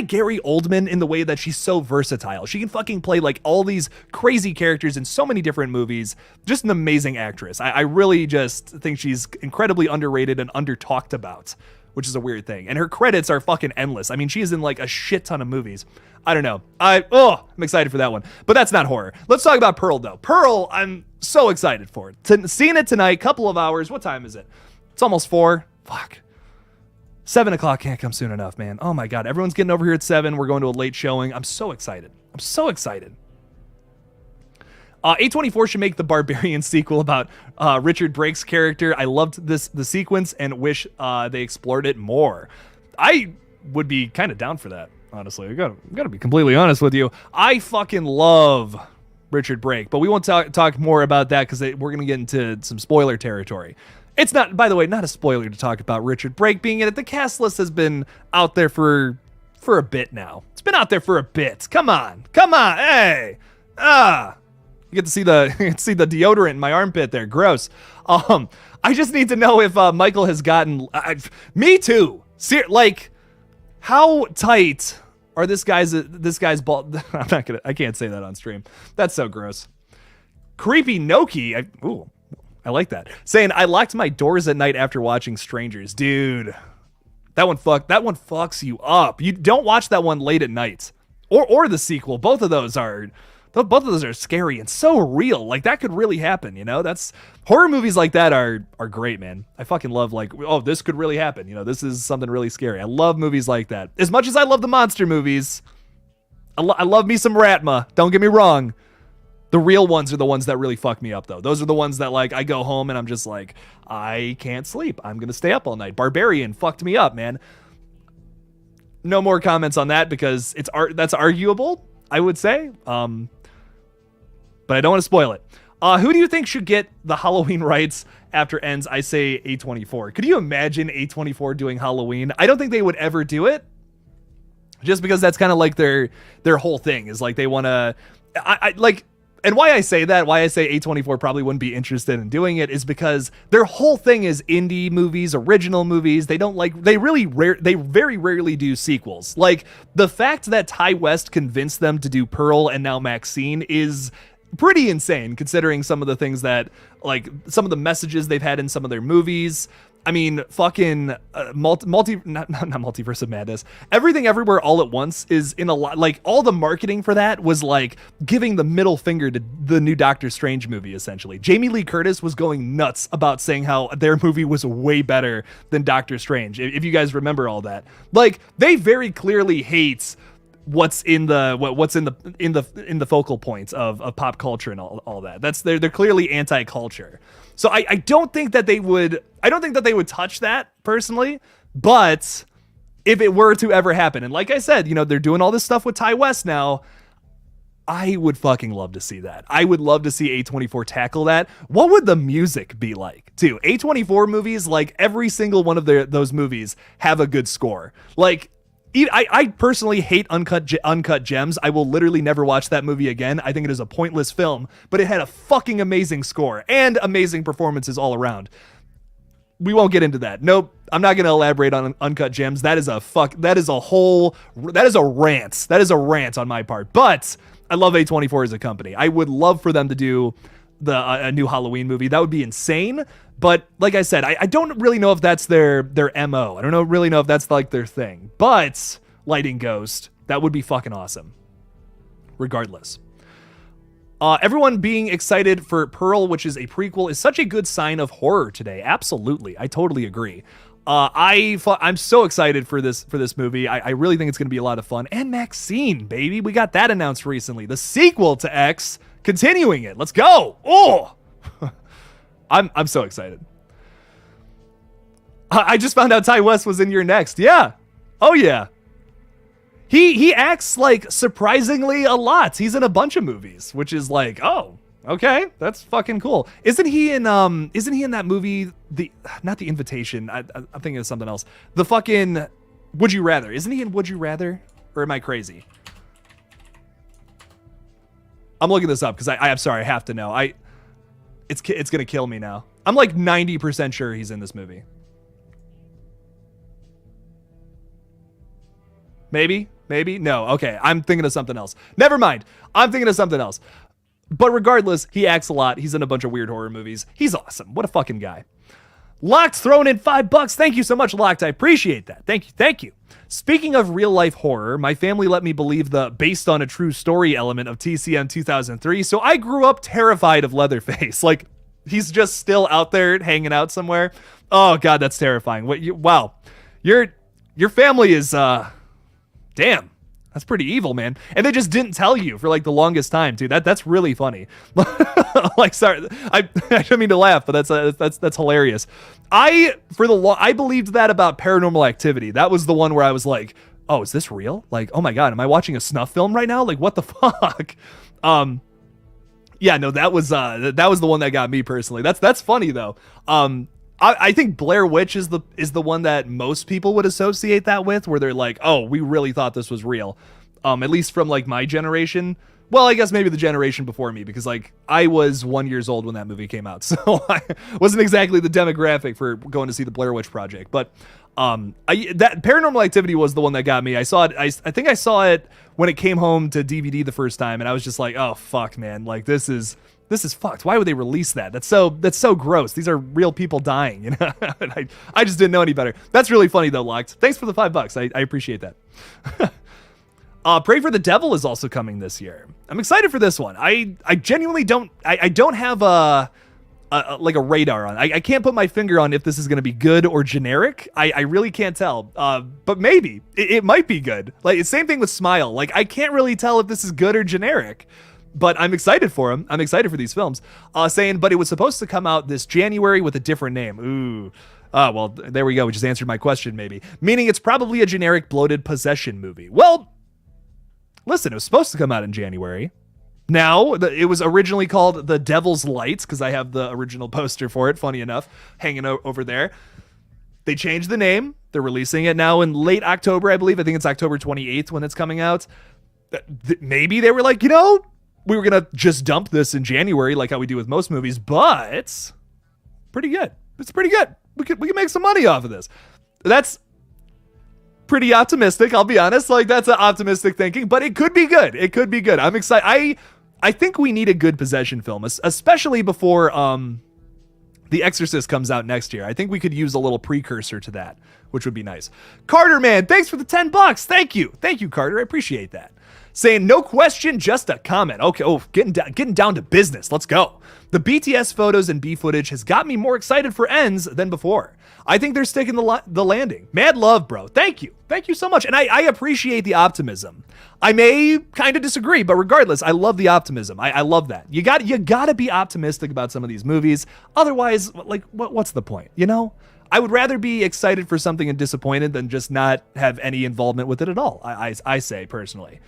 Gary Oldman in the way that she's so versatile. She can fucking play like all these crazy characters in so many different movies. Just an amazing actress. I really just think she's incredibly underrated and under-talked about, which is a weird thing. And her credits are fucking endless. I mean, she is in like a shit ton of movies. I don't know. I'm excited for that one. But that's not horror. Let's talk about Pearl, though. Pearl, I'm so excited for it. Seeing it tonight, couple of hours. What time is it? It's almost 4. Fuck. 7 o'clock can't come soon enough, man. Oh my God. Everyone's getting over here at 7. We're going to a late showing. I'm so excited. A24 should make the Barbarian sequel about Richard Brake's character. I loved the sequence and wish they explored it more. I would be kind of down for that. Honestly, I gotta be completely honest with you. I fucking love Richard Brake, but we won't talk more about that because we're gonna get into some spoiler territory. It's not, by the way, not a spoiler to talk about Richard Brake being in it. The cast list has been out there for a bit now. It's been out there for a bit. Come on, hey, you get to see the deodorant in my armpit there. Gross. I just need to know if Michael has gotten. Me too. Like, how tight are this guy's ball? I can't say that on stream. That's so gross. Creepy Noki. I like that. Saying, I locked my doors at night after watching Strangers. Dude, that one fucks you up. You don't watch that one late at night. Or the sequel. Both of those are scary and so real. Like, that could really happen, you know? That's horror movies like that are great, man. I fucking love, like, oh, this could really happen. You know, this is something really scary. I love movies like that. As much as I love the monster movies, I love me some Ratma. Don't get me wrong. The real ones are the ones that really fuck me up, though. Those are the ones that, like, I go home and I'm just like, I can't sleep. I'm going to stay up all night. Barbarian fucked me up, man. No more comments on that because that's arguable, I would say. But I don't want to spoil it. Who do you think should get the Halloween rights after ends? I say A24. Could you imagine A24 doing Halloween? I don't think they would ever do it. Just because that's kind of like their whole thing is like they want to... And why I say A24 probably wouldn't be interested in doing it is because their whole thing is indie movies, original movies. They very rarely do sequels. Like, the fact that Ty West convinced them to do Pearl and now Maxine is pretty insane, considering some of the things that, like, some of the messages they've had in some of their movies. I mean, fucking not Multiverse of Madness. Everything Everywhere All at Once is in a lot, like, all the marketing for that was like giving the middle finger to the new Doctor Strange movie, essentially. Jamie Lee Curtis was going nuts about saying how their movie was way better than Doctor Strange. If you guys remember all that, like, they very clearly hate what's in the focal points of pop culture and all that. They're clearly anti-culture. So I don't think that they would touch that personally, but if it were to ever happen, and like I said, you know, they're doing all this stuff with Ty West now, I would fucking love to see that. I would love to see A24 tackle that. What would the music be like, too? A24 movies, like, every single one of those movies have a good score. Like, I personally hate Uncut Gems. I will literally never watch that movie again. I think it is a pointless film, but it had a fucking amazing score and amazing performances all around. We won't get into that. Nope. I'm not going to elaborate on Uncut Gems. That is a rant. That is a rant on my part, but I love A24 as a company. I would love for them to do a new Halloween movie. That would be insane. But like I said, I don't really know if that's their MO. I don't really know if that's like their thing. But Lighting Ghost, that would be fucking awesome. Regardless. Everyone being excited for Pearl, which is a prequel, is such a good sign of horror today. Absolutely. I totally agree. I'm so excited for this movie. I really think it's going to be a lot of fun. And Maxine, baby. We got that announced recently. The sequel to X, continuing it. Let's go. Oh! I'm so excited. I just found out Ty West was in Your Next. Yeah. Oh yeah. He acts like surprisingly a lot. He's in a bunch of movies, which is like, oh, okay, that's fucking cool. Isn't he in that movie, not The Invitation? I'm thinking of something else. The fucking Would You Rather. Isn't he in Would You Rather? Or am I crazy? I'm looking this up because I'm sorry, I have to know. It's gonna kill me now. I'm like 90% sure he's in this movie. Maybe? No. Okay, I'm thinking of something else. Never mind. I'm thinking of something else. But regardless, he acts a lot. He's in a bunch of weird horror movies. He's awesome. What a fucking guy. Locked throwing in $5. Thank you so much, Locked. I appreciate that. Thank you. Speaking of real life horror, my family let me believe the based on a true story element of TCM 2003, so I grew up terrified of Leatherface. Like, he's just still out there hanging out somewhere. Oh god, that's terrifying. Wow. Your family is damn. That's pretty evil, man. And they just didn't tell you for like the longest time, dude. That's really funny. Like, sorry, I didn't mean to laugh, but that's hilarious. I believed that about Paranormal Activity. That was the one where I was like, oh, is this real? Like, oh my god, am I watching a snuff film right now? Like, what the fuck? Yeah, no, that was the one that got me personally. That's funny though. I think Blair Witch is the one that most people would associate that with, where they're like, oh, we really thought this was real. At least from like my generation. Well, I guess maybe the generation before me, because like I was 1 year old when that movie came out, so I wasn't exactly the demographic for going to see the Blair Witch Project. But that Paranormal Activity was the one that got me. I saw it. I think I saw it when it came home to DVD the first time, and I was just like, oh fuck, man, like this is fucked. Why would they release that? That's so gross. These are real people dying, you know. I just didn't know any better. That's really funny though, Locked. Thanks for the $5. I appreciate that. Pray for the Devil is also coming this year. I'm excited for this one. I genuinely don't have a radar on. I can't put my finger on if this is going to be good or generic. I really can't tell. But maybe it might be good. Like same thing with Smile. Like I can't really tell if this is good or generic. But I'm excited for them. I'm excited for these films. Saying, but it was supposed to come out this January with a different name. Ooh. Well, there we go. We just answered my question, maybe. Meaning it's probably a generic bloated possession movie. Well, listen, it was supposed to come out in January. Now, it was originally called The Devil's Lights, because I have the original poster for it, funny enough, hanging over there. They changed the name. They're releasing it now in late October, I believe. I think it's October 28th when it's coming out. Maybe they were like, you know, we were going to just dump this in January like how we do with most movies, but pretty good. It's pretty good. We can make some money off of this. That's pretty optimistic, I'll be honest. Like that's an optimistic thinking, but it could be good. It could be good. I'm excited. I think we need a good possession film, especially before The Exorcist comes out next year. I think we could use a little precursor to that, which would be nice. Carter, man, thanks for the $10. Thank you, Carter. I appreciate that. Saying no question, just a comment. Okay, getting down to business. Let's go. The BTS photos and B footage has got me more excited for Ends than before. I think they're sticking the landing. Mad love, bro. Thank you so much. And I appreciate the optimism. I may kind of disagree, but regardless, I love the optimism. I love that. You got to be optimistic about some of these movies. Otherwise, like, what's the point? You know, I would rather be excited for something and disappointed than just not have any involvement with it at all. I say personally.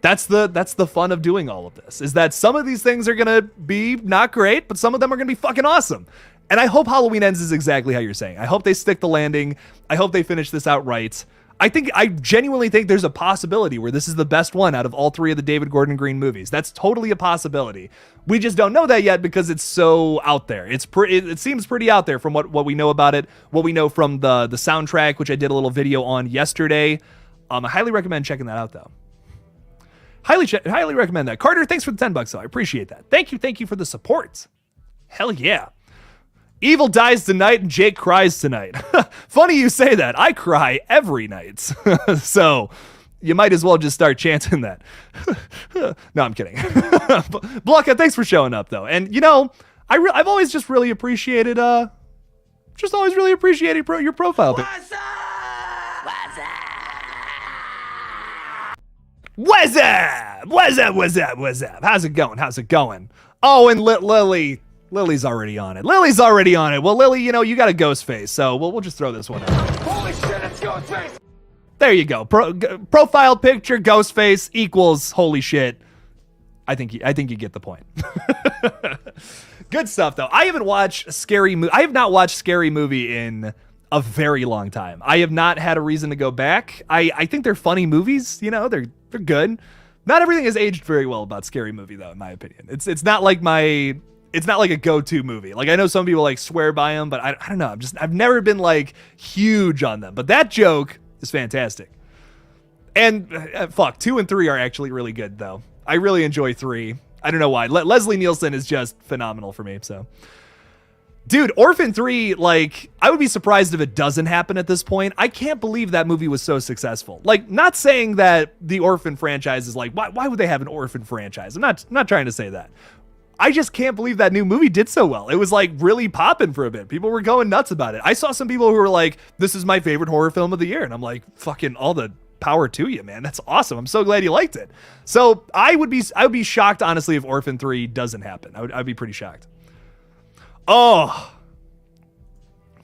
That's the fun of doing all of this, is that some of these things are going to be not great, but some of them are going to be fucking awesome. And I hope Halloween Ends is exactly how you're saying. I hope they stick the landing. I hope they finish this out right. I genuinely think there's a possibility where this is the best one out of all three of the David Gordon Green movies. That's totally a possibility. We just don't know that yet because it's so out there. It seems pretty out there from what we know about it, what we know from the soundtrack, which I did a little video on yesterday. I highly recommend checking that out, though. Highly recommend that. Carter, thanks for the $10, though. I appreciate that. Thank you for the support. Hell yeah. Evil dies tonight and Jake cries tonight. Funny you say that. I cry every night. So you might as well just start chanting that. No, I'm kidding. Blanca, thanks for showing up, though. And, you know, I've always just really appreciated, your profile. What's up? What's up? How's it going? Oh, and Lily's already on it. Well, Lily, you know, you got a ghost face, so we'll just throw this one out. Holy shit, it's ghost face! There you go. Profile picture, ghost face equals holy shit. I think you get the point. Good stuff, though. I have not watched Scary Movie in a very long time. I have not had a reason to go back. I think they're funny movies, you know, they're good. Not everything has aged very well about Scary Movie, though, in my opinion. It's not like a go-to movie. Like, I know some people like swear by them, but I don't know. I've never been like huge on them. But that joke is fantastic. And 2 and 3 are actually really good, though. I really enjoy 3. I don't know why. Leslie Nielsen is just phenomenal for me. So, dude, Orphan 3, like, I would be surprised if it doesn't happen at this point. I can't believe that movie was so successful. Like, not saying that the Orphan franchise is like, why would they have an Orphan franchise? I'm not trying to say that. I just can't believe that new movie did so well. It was like really popping for a bit. People were going nuts about it. I saw some people who were like, this is my favorite horror film of the year. And I'm like, fucking all the power to you, man. That's awesome. I'm so glad you liked it. So I would be shocked, honestly, if Orphan 3 doesn't happen. I'd be pretty shocked. Oh,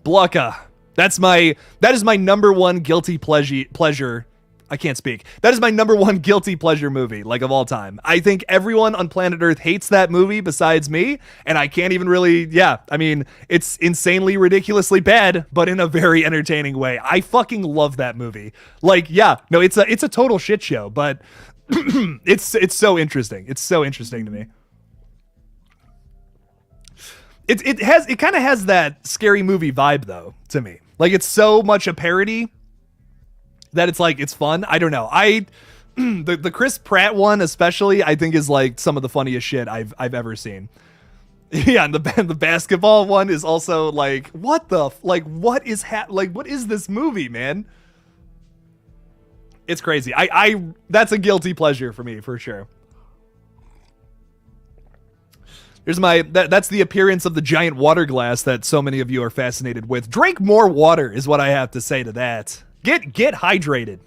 Blanca. That is my number one guilty pleasure I can't speak. That is my number one guilty pleasure movie, like, of all time. I think everyone on planet Earth hates that movie besides me, and I can't even really, I mean, it's insanely, ridiculously bad, but in a very entertaining way. I fucking love that movie. Like, no, it's a total shit show, but it's so interesting. It's so interesting to me. It kind of has that scary movie vibe, though, to me. Like, it's so much a parody that it's like, it's fun. I don't know. The Chris Pratt one especially, I think, is like some of the funniest shit I've ever seen. Yeah, and the basketball one is also like, what is this movie, man? It's crazy. That's a guilty pleasure for me, for sure. Here's that's the appearance of the giant water glass that so many of you are fascinated with. Drink more water is what I have to say to that. Get hydrated.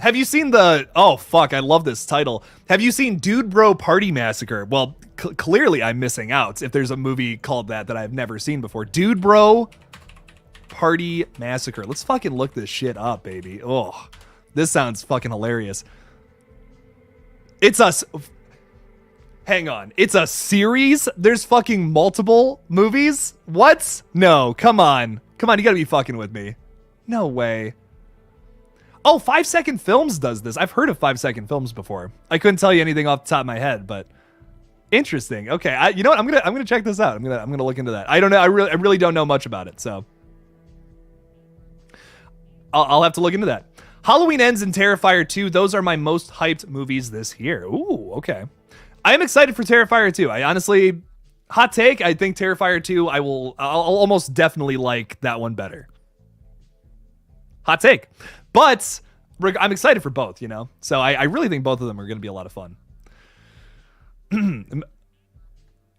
Have you seen oh fuck, I love this title. Have you seen Dude Bro Party Massacre? Well, clearly I'm missing out if there's a movie called that I've never seen before. Dude Bro Party Massacre. Let's fucking look this shit up, baby. Oh, this sounds fucking hilarious. Hang on. It's a series? There's fucking multiple movies? What? No, come on. You gotta be fucking with me. No way. Oh, 5 Second Films does this. I've heard of 5 Second Films before. I couldn't tell you anything off the top of my head, but interesting. Okay, you know what? I'm gonna check this out. I'm gonna look into that. I don't know. I really don't know much about it, so I'll have to look into that. Halloween Ends and Terrifier 2. Those are my most hyped movies this year. Ooh, okay. I am excited for Terrifier 2. I honestly, hot take, I think Terrifier 2, I'll almost definitely like that one better. Hot take. But I'm excited for both, you know? So I really think both of them are going to be a lot of fun.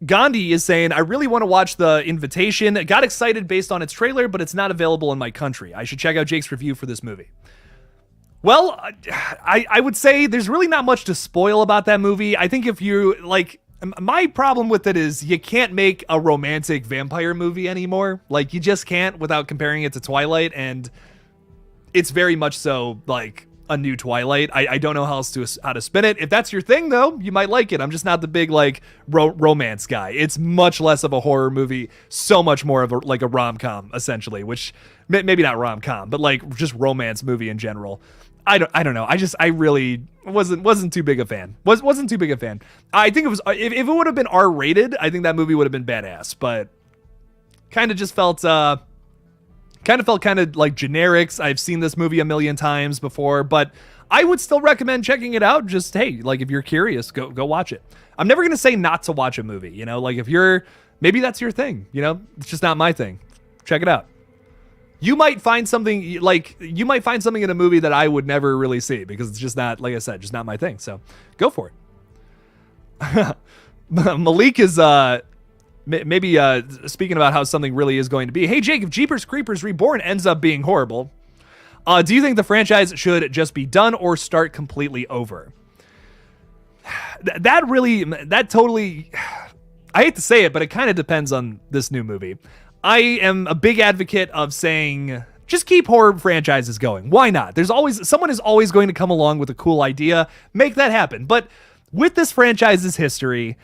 Gandhi is saying, I really want to watch The Invitation. Got excited based on its trailer, but it's not available in my country. I should check out Jake's review for this movie. Well, I would say there's really not much to spoil about that movie. I think if you, like, my problem with it is you can't make a romantic vampire movie anymore. Like, you just can't without comparing it to Twilight, and it's very much so, like, a new Twilight. I don't know how to spin it. If that's your thing, though, you might like it. I'm just not the big, like, romance guy. It's much less of a horror movie, so much more of a rom-com, essentially, which, maybe not rom-com, but, like, just romance movie in general. I don't know. I really wasn't too big a fan. Wasn't too big a fan. I think it was, if it would have been R-rated, I think that movie would have been badass, but kind of just felt like generics. I've seen this movie a million times before, but I would still recommend checking it out. Just, hey, like, if you're curious, go watch it. I'm never going to say not to watch a movie, you know, like, maybe that's your thing, you know, it's just not my thing. Check it out. You might find something in a movie that I would never really see because it's just not, like I said, just not my thing. So go for it. Malik is maybe speaking about how something really is going to be. Hey, Jake, if Jeepers Creepers Reborn ends up being horrible, do you think the franchise should just be done or start completely over? That totally, I hate to say it, but it kind of depends on this new movie. I am a big advocate of saying, just keep horror franchises going. Why not? Someone is always going to come along with a cool idea. Make that happen. But with this franchise's history,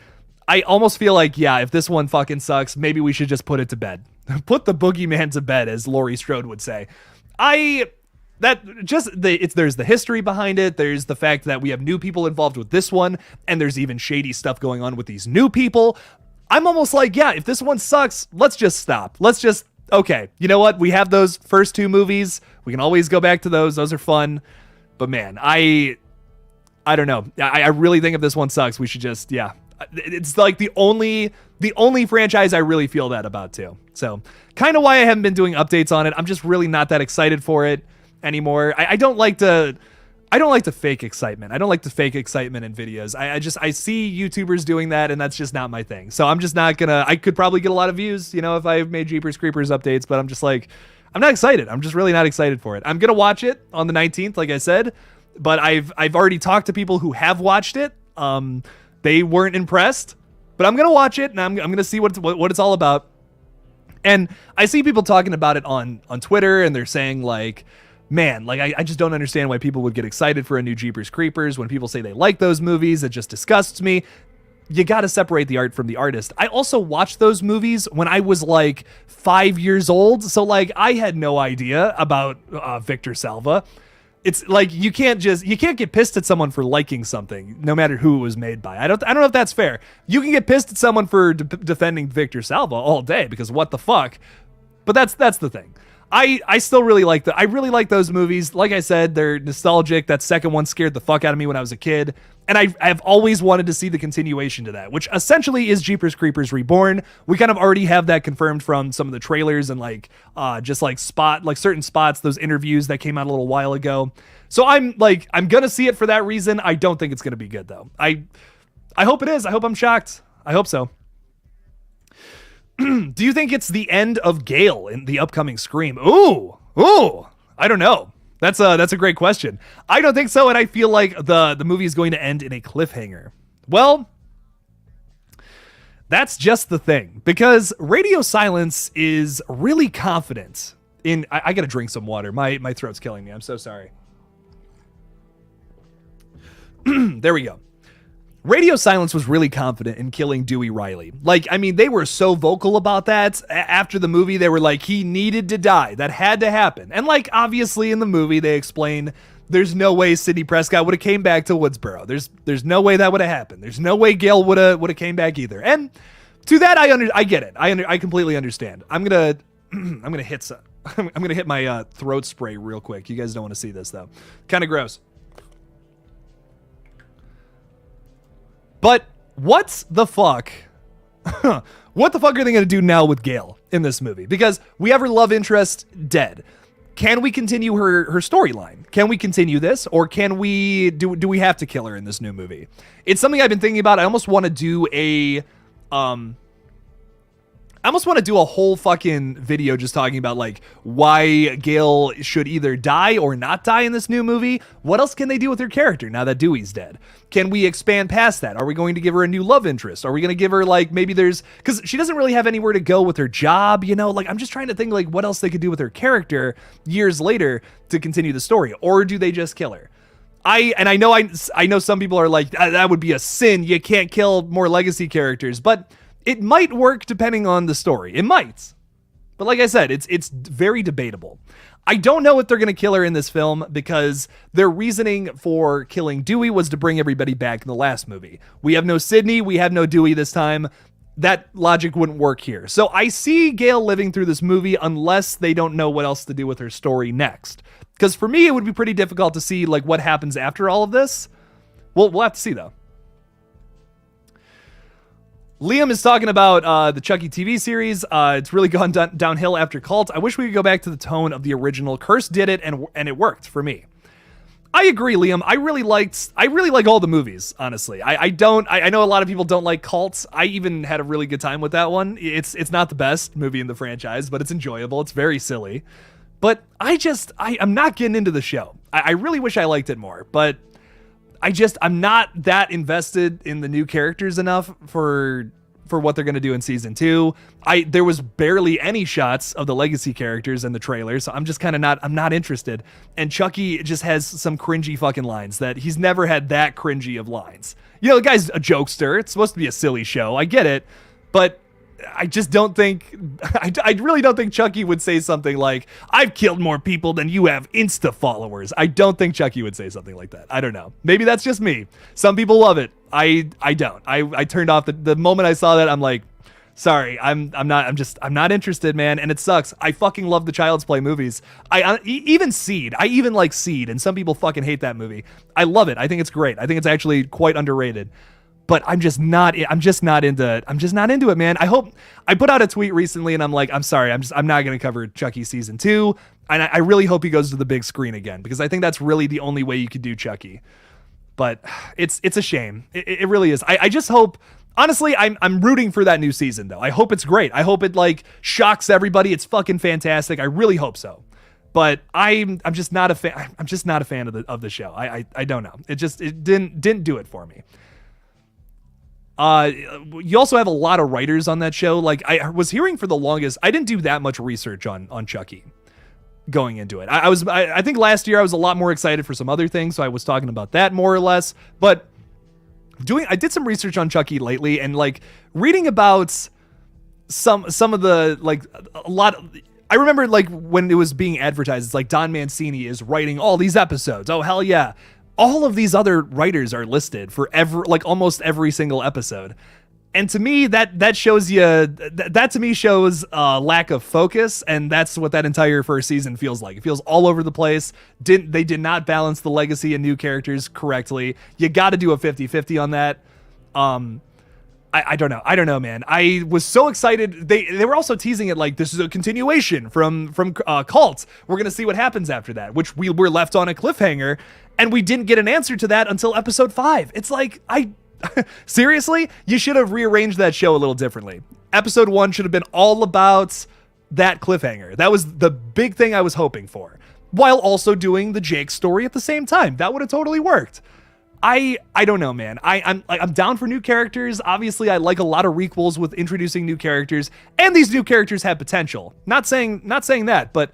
I almost feel like, yeah, if this one fucking sucks, maybe we should just put it to bed. Put the boogeyman to bed, as Laurie Strode would say. There's the history behind it. There's the fact that we have new people involved with this one, and there's even shady stuff going on with these new people. I'm almost like, yeah, if this one sucks, let's just stop. Okay, you know what? We have those first two movies. We can always go back to those. Those are fun. But man, I don't know. I really think if this one sucks, we should just, yeah. It's like the only franchise I really feel that about too. So kind of why I haven't been doing updates on it. I'm just really not that excited for it anymore. I don't like the fake excitement. I don't like the fake excitement in videos. I see YouTubers doing that, and that's just not my thing. So I'm just not gonna, I could probably get a lot of views, you know, if I made Jeepers Creepers updates, but I'm just like, I'm not excited. I'm just really not excited for it. I'm gonna watch it on the 19th, like I said, but I've already talked to people who have watched it. They weren't impressed, but I'm gonna watch it, and I'm gonna see what it's all about. And I see people talking about it on Twitter, and they're saying like, man, like I just don't understand why people would get excited for a new Jeepers Creepers. When people say they like those movies, it just disgusts me. You got to separate the art from the artist. I also watched those movies when I was like 5 years old. So like I had no idea about Victor Salva. It's like you can't get pissed at someone for liking something, no matter who it was made by. I don't know if that's fair. You can get pissed at someone for defending Victor Salva all day because what the fuck. But that's the thing. I still really like I really like those movies. Like I said, they're nostalgic. That second one scared the fuck out of me when I was a kid. And I've always wanted to see the continuation to that, which essentially is Jeepers Creepers Reborn. We kind of already have that confirmed from some of the trailers and like just like certain spots, those interviews that came out a little while ago. So I'm gonna see it for that reason. I don't think it's gonna be good though. I hope it is. I hope I'm shocked. I hope so. Do you think it's the end of Gale in the upcoming Scream? Ooh, I don't know. That's a great question. I don't think so, and I feel like the movie is going to end in a cliffhanger. Well, that's just the thing, because Radio Silence is really confident in... I gotta drink some water. My throat's killing me. I'm so sorry. There we go. Radio Silence was really confident in killing Dewey Riley. Like, I mean, they were so vocal about that. After the movie, they were like, he needed to die. That had to happen. And like, obviously in the movie, they explain there's no way Sidney Prescott would have came back to Woodsboro. There's no way that would have happened. There's no way Gale would have came back either. And to that, I get it. I completely understand. I'm gonna hit my throat spray real quick. You guys don't want to see this though. Kind of gross. But what the fuck? What the fuck are they going to do now with Gale in this movie? Because we have her love interest dead. Can we continue her storyline? Can we continue this? Or can we do we have to kill her in this new movie? It's something I've been thinking about. I almost want to do a whole fucking video just talking about like why Gale should either die or not die in this new movie. What else can they do with her character now that Dewey's dead? Can we expand past that? Are we going to give her a new love interest? Are we going to give her like, maybe because she doesn't really have anywhere to go with her job, you know? Like, I'm just trying to think like what else they could do with her character years later to continue the story. Or do they just kill her? I know some people are like, that would be a sin. You can't kill more legacy characters, but it might work depending on the story. It might. But like I said, it's very debatable. I don't know if they're going to kill her in this film because their reasoning for killing Dewey was to bring everybody back in the last movie. We have no Sidney. We have no Dewey this time. That logic wouldn't work here. So I see Gale living through this movie unless they don't know what else to do with her story next. Because for me, it would be pretty difficult to see like what happens after all of this. We'll have to see though. Liam is talking about the Chucky TV series. It's really gone downhill after Cult. I wish we could go back to the tone of the original. Curse did it, and it worked for me. I agree, Liam. I really like all the movies, honestly. I know a lot of people don't like Cult. I even had a really good time with that one. It's not the best movie in the franchise, but it's enjoyable. It's very silly. But I'm not getting into the show. I really wish I liked it more, but I'm not that invested in the new characters enough for what they're going to do in season 2. There was barely any shots of the legacy characters in the trailer, so I'm just kind of I'm not interested. And Chucky just has some cringy fucking lines that he's never had that cringy of lines. You know, the guy's a jokester. It's supposed to be a silly show. I get it, but I just don't think, I really don't think Chucky would say something like, I've killed more people than you have Insta followers. I don't think Chucky would say something like that. I don't know. Maybe that's just me. Some people love it. I don't. I turned off the moment I saw that. I'm like, sorry, I'm not interested, man. And it sucks. I fucking love the Child's Play movies. Even Seed. I even like Seed, and some people fucking hate that movie. I love it. I think it's great. I think it's actually quite underrated. But I'm just not into it, man. I put out a tweet recently and I'm like, I'm sorry, I'm not going to cover Chucky season 2. And I really hope he goes to the big screen again, because I think that's really the only way you could do Chucky. But it's a shame. It really is. I just hope, honestly, I'm rooting for that new season though. I hope it's great. I hope it like shocks everybody. It's fucking fantastic. I really hope so. But I'm just not a fan. I'm just not a fan of the show. I don't know. It didn't do it for me. You also have a lot of writers on that show. Like, I was hearing for the longest, I didn't do that much research on Chucky going into it. I think last year I was a lot more excited for some other things, so I was talking about that more or less. But I did some research on Chucky lately, and like reading about some of the, like, a lot. I remember like when it was being advertised, it's like Don Mancini is writing all these episodes. Oh hell yeah! All of these other writers are listed for almost every single episode. And to me, that shows you, that to me shows lack of focus, and that's what that entire first season feels like. It feels all over the place. They did not balance the legacy and new characters correctly. You got to do a 50-50 on that. I don't know. I don't know, man. I was so excited. They were also teasing it like this is a continuation from Cult. We're gonna see what happens after that, which we were left on a cliffhanger, and we didn't get an answer to that until episode 5. It's like, seriously, you should have rearranged that show a little differently. Episode 1 should have been all about that cliffhanger. That was the big thing I was hoping for, while also doing the Jake story at the same time. That would have totally worked. I don't know, man. I'm down for new characters. Obviously, I like a lot of requels with introducing new characters, and these new characters have potential. Not saying that, but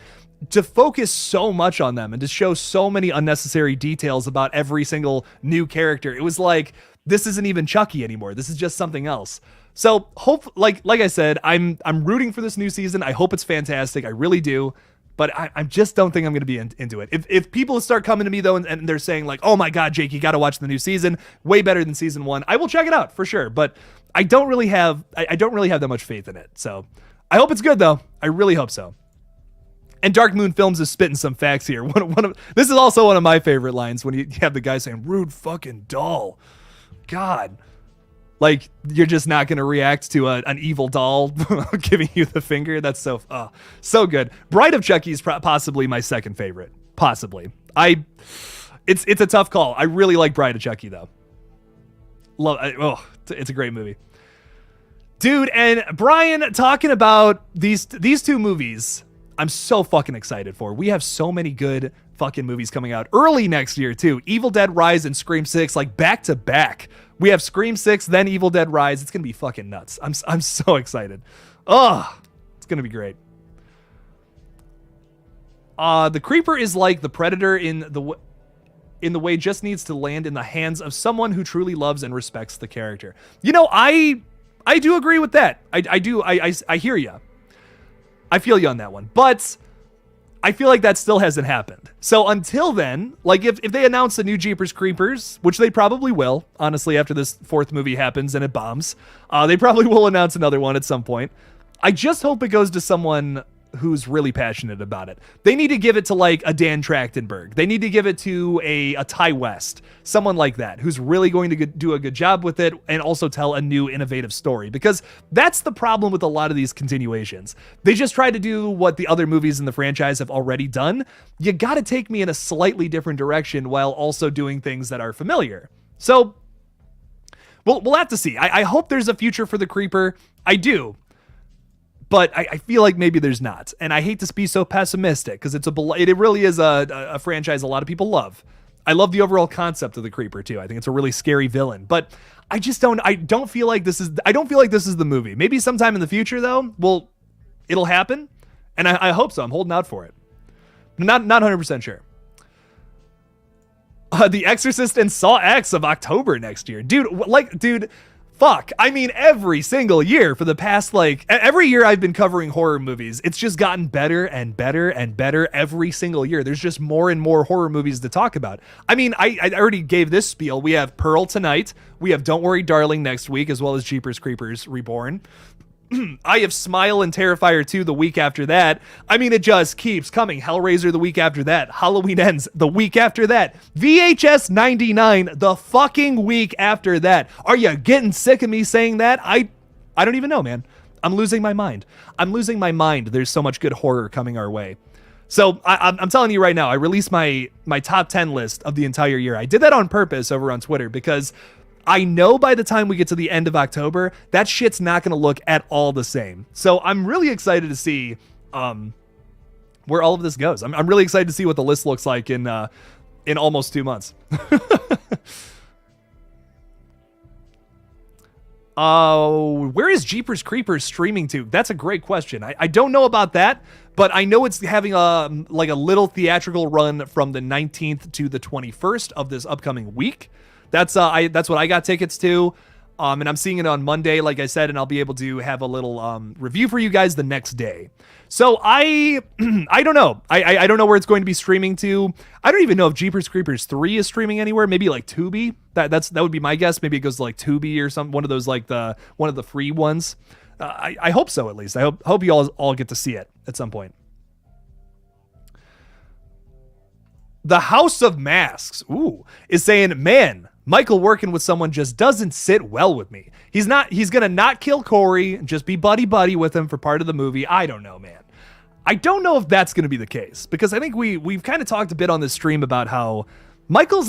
to focus so much on them and to show so many unnecessary details about every single new character, it was like, this isn't even Chucky anymore. This is just something else. So like I said, I'm rooting for this new season. I hope it's fantastic. I really do. But I just don't think I'm going to be into it. If people start coming to me though and they're saying like, oh my God, Jake, you got to watch the new season, way better than season 1, I will check it out for sure. But I don't really have that much faith in it. So I hope it's good though. I really hope so. And Dark Moon Films is spitting some facts here. This is also one of my favorite lines when you have the guy saying, rude fucking doll. God. Like, you're just not going to react to an evil doll giving you the finger. That's so good. Bride of Chucky is possibly my second favorite. Possibly. It's a tough call. I really like Bride of Chucky, though. It's a great movie. Dude, and Brian, talking about these two movies, I'm so fucking excited for. We have so many good fucking movies coming out early next year, too. Evil Dead Rise and Scream 6, like back to back. We have Scream 6, then Evil Dead Rise. It's going to be fucking nuts. I'm so excited. It's going to be great. The Creeper is like the Predator in the way just needs to land in the hands of someone who truly loves and respects the character. You know, I do agree with that. I do. I hear you. I feel you on that one. But I feel like that still hasn't happened. So until then, like if they announce a new Jeepers Creepers, which they probably will, honestly, after this 4th movie happens and it bombs, they probably will announce another one at some point. I just hope it goes to someone who's really passionate about it. They need to give it to like a Dan Trachtenberg. They need to give it to a Ty West, someone like that, who's really going to do a good job with it and also tell a new innovative story, because that's the problem with a lot of these continuations. They just try to do what the other movies in the franchise have already done. You got to take me in a slightly different direction while also doing things that are familiar. So we'll have to see. I hope there's a future for the Creeper. I do. But I feel like maybe there's not. And I hate to be so pessimistic, because it really is a franchise a lot of people love. I love the overall concept of the Creeper too. I think it's a really scary villain. But I don't feel like this is the movie. Maybe sometime in the future though, it'll happen. And I hope so. I'm holding out for it. Not 100% sure. The Exorcist and Saw X of October next year. Dude, fuck. I mean, every single year for the past, every year I've been covering horror movies, it's just gotten better and better and better every single year. There's just more and more horror movies to talk about. I mean, I already gave this spiel. We have Pearl tonight. We have Don't Worry Darling next week, as well as Jeepers Creepers Reborn. I have Smile and Terrifier 2 the week after that. I mean, it just keeps coming. Hellraiser the week after that. Halloween Ends the week after that. VHS 99 the fucking week after that. Are you getting sick of me saying that? I don't even know, man. I'm losing my mind. There's so much good horror coming our way. So I'm telling you right now, I released my top 10 list of the entire year. I did that on purpose over on Twitter because I know by the time we get to the end of October, that shit's not going to look at all the same. So I'm really excited to see where all of this goes. I'm really excited to see what the list looks like in almost 2 months. Where is Jeepers Creepers streaming to? That's a great question. I don't know about that, but I know it's having a little theatrical run from the 19th to the 21st of this upcoming week. That's what I got tickets to. And I'm seeing it on Monday, like I said, and I'll be able to have a little review for you guys the next day. So I don't know. I don't know where it's going to be streaming to. I don't even know if Jeepers Creepers 3 is streaming anywhere. Maybe like Tubi. That would be my guess. Maybe it goes to like Tubi or one of those like one of the free ones. I hope so, at least. I hope you all get to see it at some point. The House of Masks, is saying, man, Michael working with someone just doesn't sit well with me. He's gonna not kill Corey and just be buddy with him for part of the movie. I don't know, man. I don't know if that's gonna be the case, because I think we've kind of talked a bit on this stream about how Michael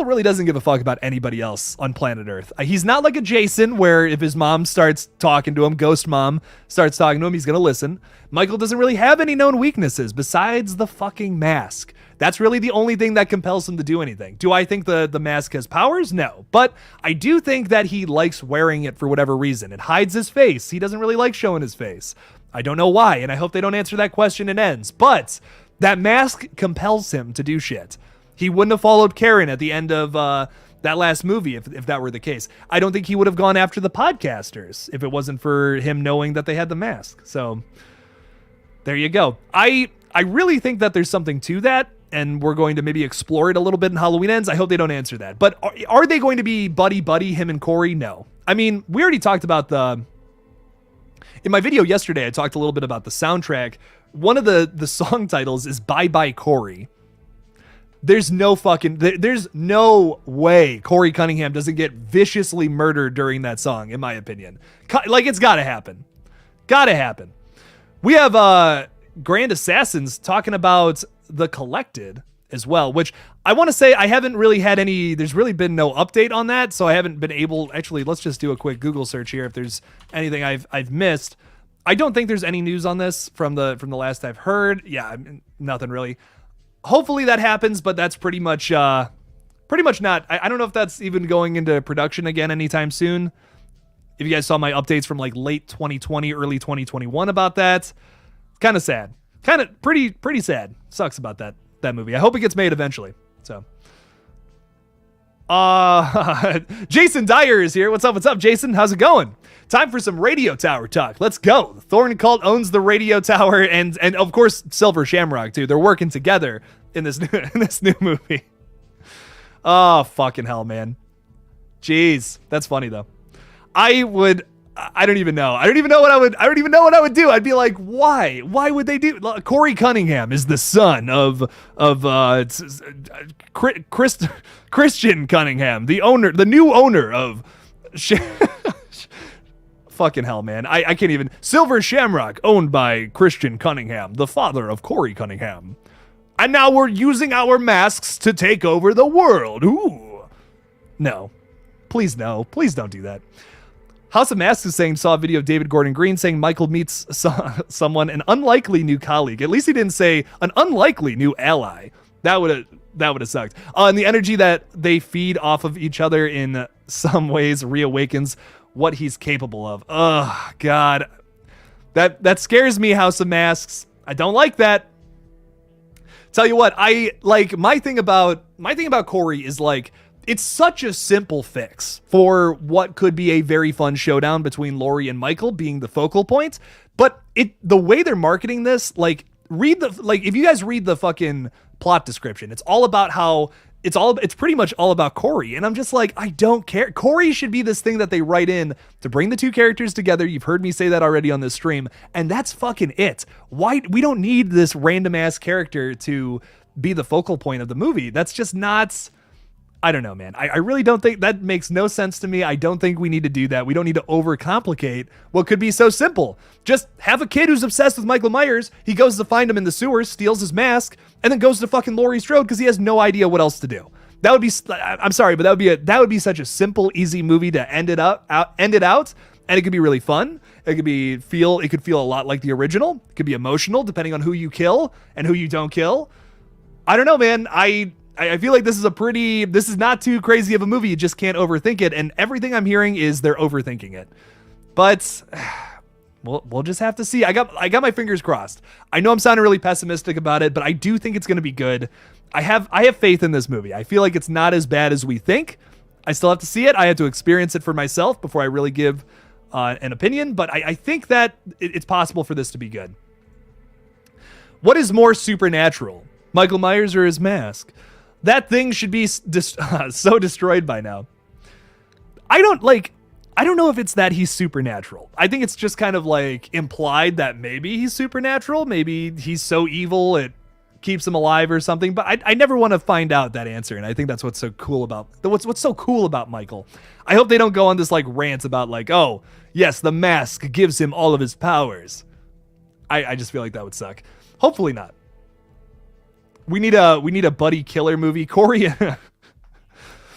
really doesn't give a fuck about anybody else on planet Earth. He's not like a Jason, where if his mom starts talking to him, ghost mom starts talking to him, he's gonna listen. Michael doesn't really have any known weaknesses besides the fucking mask. That's really the only thing that compels him to do anything. Do I think the mask has powers? No. But I do think that he likes wearing it for whatever reason. It hides his face. He doesn't really like showing his face. I don't know why, and I hope they don't answer that question and ends. But that mask compels him to do shit. He wouldn't have followed Karen at the end of that last movie if that were the case. I don't think he would have gone after the podcasters if it wasn't for him knowing that they had the mask. So there you go. I really think that there's something to that, and we're going to maybe explore it a little bit in Halloween Ends. I hope they don't answer that. But are they going to be buddy, him and Corey? No. I mean, we already talked about in my video yesterday, I talked a little bit about the soundtrack. One of the song titles is Bye Bye Corey. There's no way Corey Cunningham doesn't get viciously murdered during that song, in my opinion. Like, it's gotta happen. Gotta happen. We have Grand Assassins talking about The Collected as well, which I want to say I haven't really had there's really been no update on that, so I haven't been able, actually, let's just do a quick Google search here if there's anything I've missed. I don't think there's any news on this from the last I've heard. Yeah, nothing really. Hopefully that happens, but that's pretty much not. I don't know if that's even going into production again anytime soon. If you guys saw my updates from like late 2020, early 2021 about that, kind of sad. Kind of pretty sad. Sucks about that movie. I hope it gets made eventually. So, Jason Dyer is here. What's up, Jason? How's it going? Time for some radio tower talk. Let's go. The Thorn Cult owns the radio tower, and of course Silver Shamrock too. They're working together in this new movie. Oh, fucking hell, man. Jeez, that's funny though. I don't even know. I don't even know what I would do. I'd be like, why? Why would they do? Corey Cunningham is the son of Christian Cunningham, the new owner of fucking hell, man. I can't even. Silver Shamrock, owned by Christian Cunningham, the father of Corey Cunningham. And now we're using our masks to take over the world. Ooh. No. Please no. Please don't do that. House of Masks is saying, saw a video of David Gordon Green saying Michael meets someone, an unlikely new colleague. At least he didn't say an unlikely new ally. That would have sucked. And the energy that they feed off of each other in some ways reawakens what he's capable of. Oh, God. That scares me, House of Masks. I don't like that. Tell you what, my thing about Corey is like, it's such a simple fix for what could be a very fun showdown between Laurie and Michael being the focal point. But the way they're marketing this, if you guys read the fucking plot description, it's all about how it's pretty much all about Corey. And I'm just like, I don't care. Corey should be this thing that they write in to bring the two characters together. You've heard me say that already on this stream. And that's fucking it. Why? We don't need this random ass character to be the focal point of the movie. That's just not... I don't know, man. I really don't think that makes no sense to me. I don't think we need to do that. We don't need to overcomplicate what could be so simple. Just have a kid who's obsessed with Michael Myers. He goes to find him in the sewers, steals his mask, and then goes to fucking Laurie Strode because he has no idea what else to do. That would be, I'm sorry, but that would be such a simple, easy movie to end it out, and it could be really fun. It could feel a lot like the original. It could be emotional depending on who you kill and who you don't kill. I don't know, man. I feel like this is not too crazy of a movie. You just can't overthink it. And everything I'm hearing is they're overthinking it. But we'll just have to see. I got my fingers crossed. I know I'm sounding really pessimistic about it, but I do think it's going to be good. I have faith in this movie. I feel like it's not as bad as we think. I still have to see it. I have to experience it for myself before I really give an opinion. But I think that it's possible for this to be good. What is more supernatural, Michael Myers or his mask? That thing should be so destroyed by now. I don't know if it's that he's supernatural. I think it's just kind of like implied that maybe he's supernatural. Maybe he's so evil it keeps him alive or something. But I never want to find out that answer. And I think that's what's so cool about Michael. I hope they don't go on this like rant about like, oh yes, the mask gives him all of his powers. I just feel like that would suck. Hopefully not. We need a buddy killer movie. Corey,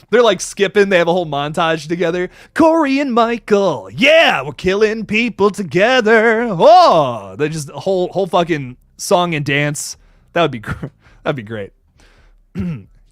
they're like skipping. They have a whole montage together. Corey and Michael, yeah, we're killing people together. Oh, they're just a whole fucking song and dance. That'd be great.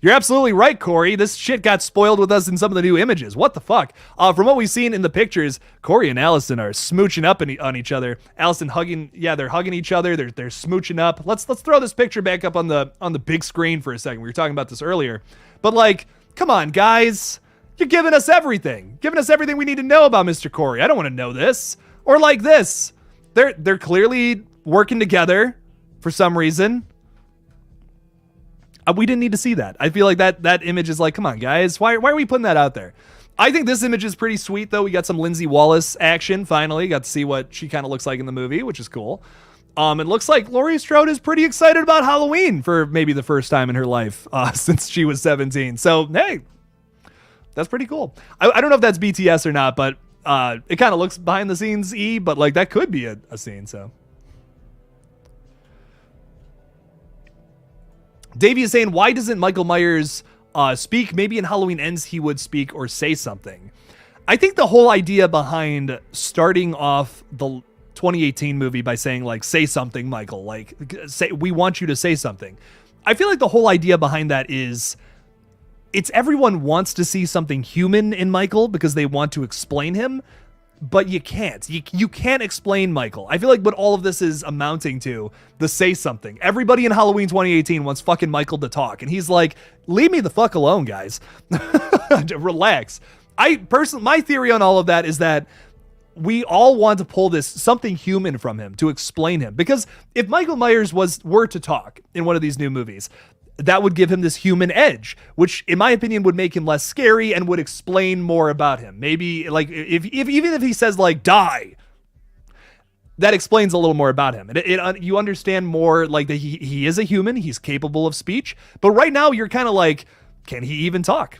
You're absolutely right, Corey. This shit got spoiled with us in some of the new images. What the fuck? From what we've seen in the pictures, Corey and Allison are smooching up on each other. Allison hugging, yeah, they're hugging each other. They're smooching up. Let's throw this picture back up on the big screen for a second. We were talking about this earlier, but like, come on, guys, you're giving us everything we need to know about Mr. Corey. I don't want to know this. Or like this, they're clearly working together for some reason. We didn't need to see that. I feel like that image is like, come on, guys. Why are we putting that out there? I think this image is pretty sweet, though. We got some Lindsay Wallace action, finally. Got to see what she kind of looks like in the movie, which is cool. It looks like Laurie Strode is pretty excited about Halloween for maybe the first time in her life since she was 17. So, hey, that's pretty cool. I don't know if that's BTS or not, but it kind of looks behind the scenes-y, but like that could be a scene, so. Davey is saying, why doesn't Michael Myers speak? Maybe in Halloween Ends he would speak or say something. I think the whole idea behind starting off the 2018 movie by saying like, say something, Michael, like say, we want you to say something. I feel like the whole idea behind that is it's everyone wants to see something human in Michael because they want to explain him. But you can't. You can't explain Michael. I feel like what all of this is amounting to, the say something. Everybody in Halloween 2018 wants fucking Michael to talk. And he's like, leave me the fuck alone, guys. Relax. My theory on all of that is that we all want to pull this something human from him to explain him. Because if Michael Myers were to talk in one of these new movies, that would give him this human edge, which in my opinion would make him less scary and would explain more about him. Maybe like if even if he says like die, that explains a little more about him. You understand more like that he is a human, he's capable of speech. But right now you're kind of like, can he even talk?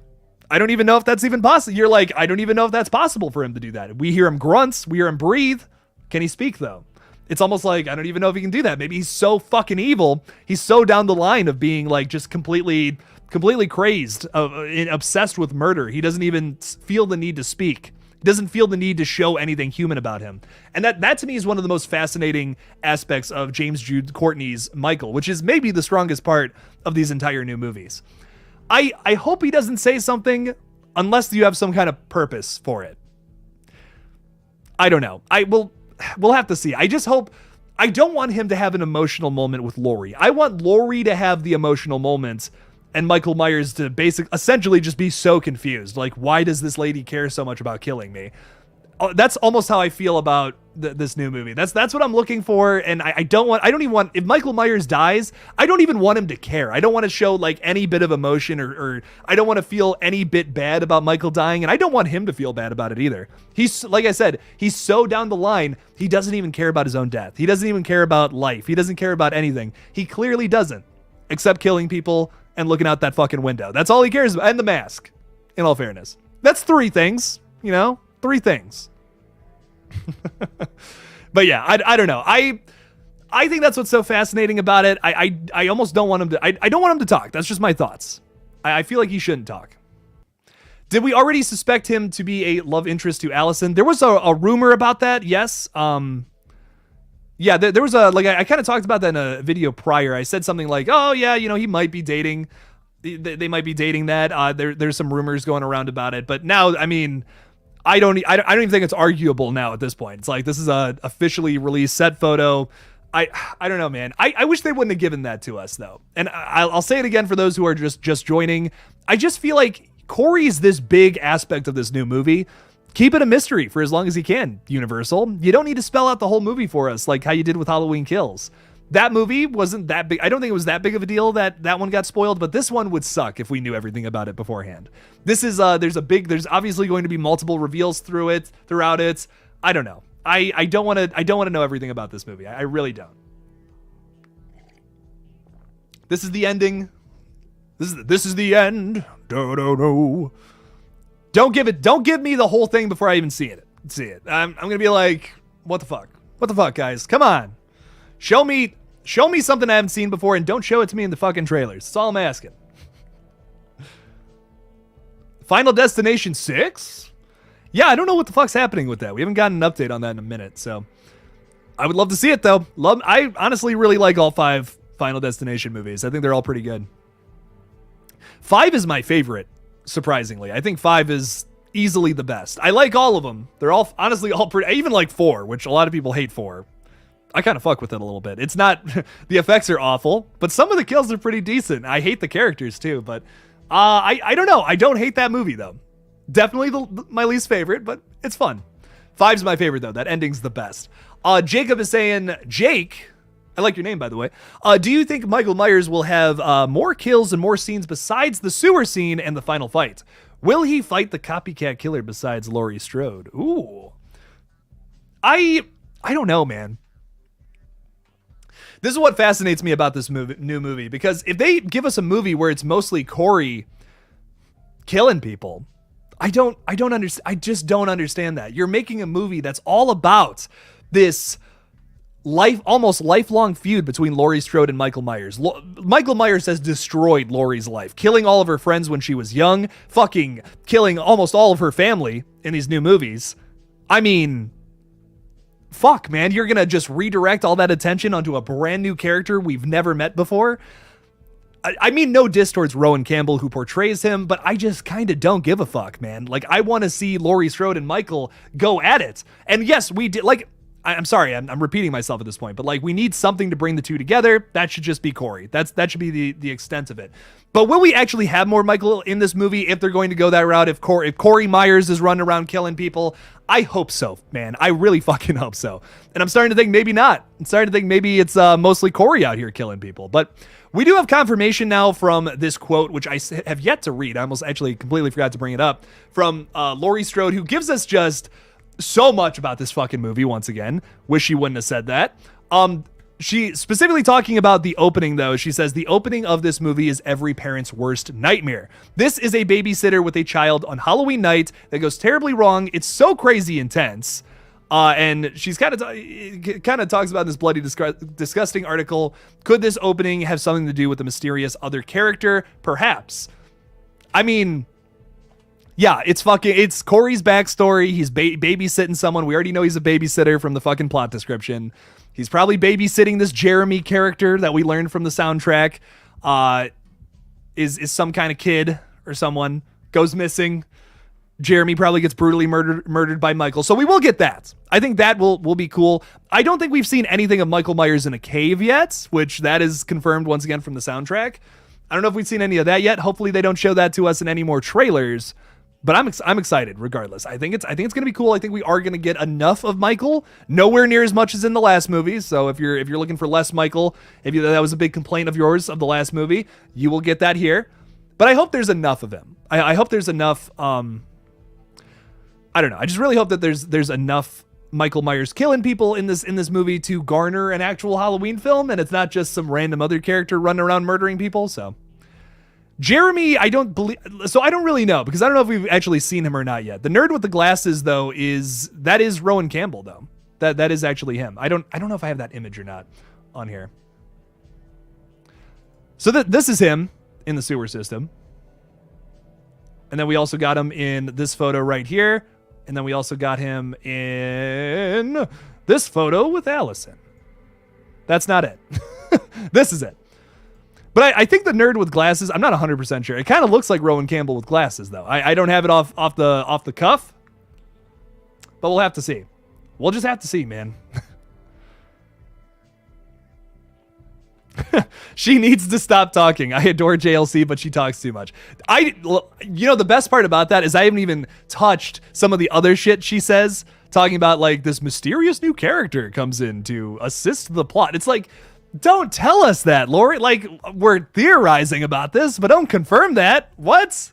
I don't even know if that's even possible. You're like, I don't even know if that's possible for him to do that. We hear him grunts, we hear him breathe. Can he speak though? It's almost like, I don't even know if he can do that. Maybe he's so fucking evil. He's so down the line of being like just completely crazed, obsessed with murder. He doesn't even feel the need to speak. He doesn't feel the need to show anything human about him. And that to me is one of the most fascinating aspects of James Jude Courtney's Michael, which is maybe the strongest part of these entire new movies. I hope he doesn't say something unless you have some kind of purpose for it. I don't know. We'll have to see. I just hope. I don't want him to have an emotional moment with Laurie. I want Laurie to have the emotional moments and Michael Myers to essentially just be so confused. Like, why does this lady care so much about killing me? That's almost how I feel about this new movie. That's what I'm looking for. And I don't even want, if Michael Myers dies, I don't even want him to care. I don't want to show like any bit of emotion or I don't want to feel any bit bad about Michael dying. And I don't want him to feel bad about it either. He's, like I said, he's so down the line. He doesn't even care about his own death. He doesn't even care about life. He doesn't care about anything. He clearly doesn't, except killing people and looking out that fucking window. That's all he cares about. And the mask, in all fairness. That's 3 things, 3 things. But yeah, I don't know. I think that's what's so fascinating about it. I almost don't want him to. I don't want him to talk. That's just my thoughts. I feel like he shouldn't talk. Did we already suspect him to be a love interest to Allison? There was a rumor about that. Yes. Yeah. There was I kind of talked about that in a video prior. I said something like, "Oh yeah, he might be dating they might be dating that. There's some rumors going around about it, but now, I mean, I don't even think it's arguable now at this point. It's like, this is a officially released set photo. I don't know, man. I wish they wouldn't have given that to us, though. And I'll say it again for those who are just joining. I just feel like Corey's this big aspect of this new movie. Keep it a mystery for as long as you can, Universal. You don't need to spell out the whole movie for us like how you did with Halloween Kills. That movie wasn't that big. I don't think it was that big of a deal that one got spoiled, but this one would suck if we knew everything about it beforehand. This is, there's obviously going to be multiple reveals throughout it. I don't know. I don't want to know everything about this movie. I really don't. This is the ending. This is the end. Don't give me the whole thing before I even see it. I'm gonna be like, what the fuck, guys? Come on, show me something I haven't seen before, and don't show it to me in the fucking trailers. That's all I'm asking. Final Destination 6? Yeah, I don't know what the fuck's happening with that. We haven't gotten an update on that in a minute, so I would love to see it though. I honestly really like all 5 Final Destination movies. I think they're all pretty good. 5 is my favorite, surprisingly. I think 5 is easily the best. I like all of them. They're all honestly all pretty. I even like 4, which a lot of people hate 4. I kind of fuck with it a little bit. It's not, the effects are awful, but some of the kills are pretty decent. I hate the characters too, but I don't know. I don't hate that movie though. Definitely my least favorite, but it's fun. 5's my favorite though. That ending's the best. Jacob is saying, Jake, I like your name, by the way. Do you think Michael Myers will have more kills and more scenes besides the sewer scene and the final fight? Will he fight the copycat killer besides Laurie Strode? Ooh. I don't know, man. This is what fascinates me about this new movie, because if they give us a movie where it's mostly Corey killing people, I just don't understand that. You're making a movie that's all about this almost lifelong feud between Laurie Strode and Michael Myers. Michael Myers has destroyed Laurie's life, killing all of her friends when she was young, fucking killing almost all of her family in these new movies. I mean, fuck, man, you're gonna just redirect all that attention onto a brand new character we've never met before? I mean, no diss towards Rowan Campbell, who portrays him, but I just kind of don't give a fuck, man. Like, I want to see Laurie Strode and Michael go at it. And yes, we did, like, I'm sorry, I'm repeating myself at this point, but like, we need something to bring the two together. That should just be Corey. That should be the extent of it. But will we actually have more Michael in this movie if they're going to go that route? If Corey Myers is running around killing people? I hope so, man. I really fucking hope so. And I'm starting to think maybe not. I'm starting to think maybe it's mostly Corey out here killing people. But we do have confirmation now from this quote, which I have yet to read. I almost actually completely forgot to bring it up, from Laurie Strode, who gives us just so much about this fucking movie once again. Wish she wouldn't have said that. She specifically talking about the opening, though. She says, the opening of this movie is every parent's worst nightmare. This is a babysitter with a child on Halloween night that goes terribly wrong. It's so crazy intense. And she's kind of talks about this bloody, disgusting article. Could this opening have something to do with the mysterious other character? Perhaps. I mean, yeah, it's Corey's backstory. He's babysitting someone. We already know he's a babysitter from the fucking plot description. He's probably babysitting this Jeremy character that we learned from the soundtrack. Is some kind of kid or someone goes missing. Jeremy probably gets brutally murdered by Michael. So we will get that. I think that will be cool. I don't think we've seen anything of Michael Myers in a cave yet, which that is confirmed once again from the soundtrack. I don't know if we've seen any of that yet. Hopefully they don't show that to us in any more trailers. But I'm excited regardless. I think it's going to be cool. I think we are going to get enough of Michael, nowhere near as much as in the last movie. So if you're looking for less Michael, that was a big complaint of yours of the last movie, you will get that here. But I hope there's enough of him. I hope there's enough. I don't know. I just really hope that there's enough Michael Myers killing people in this movie to garner an actual Halloween film, and it's not just some random other character running around murdering people. So Jeremy, I don't really know, because I don't know if we've actually seen him or not yet. The nerd with the glasses, though, is Rowan Campbell, though. That is actually him. I don't know if I have that image or not on here. So this is him in the sewer system. And then we also got him in this photo right here. And then we also got him in this photo with Allison. That's not it. This is it. But I think the nerd with glasses, I'm not 100% sure. It kind of looks like Rowan Campbell with glasses, though. I don't have it off the cuff, but we'll have to see. We'll just have to see, man. She needs to stop talking. I adore JLC, but she talks too much. The best part about that is I haven't even touched some of the other shit she says, talking about like this mysterious new character comes in to assist the plot. It's like, don't tell us that, Lori. Like, we're theorizing about this, but don't confirm that. What?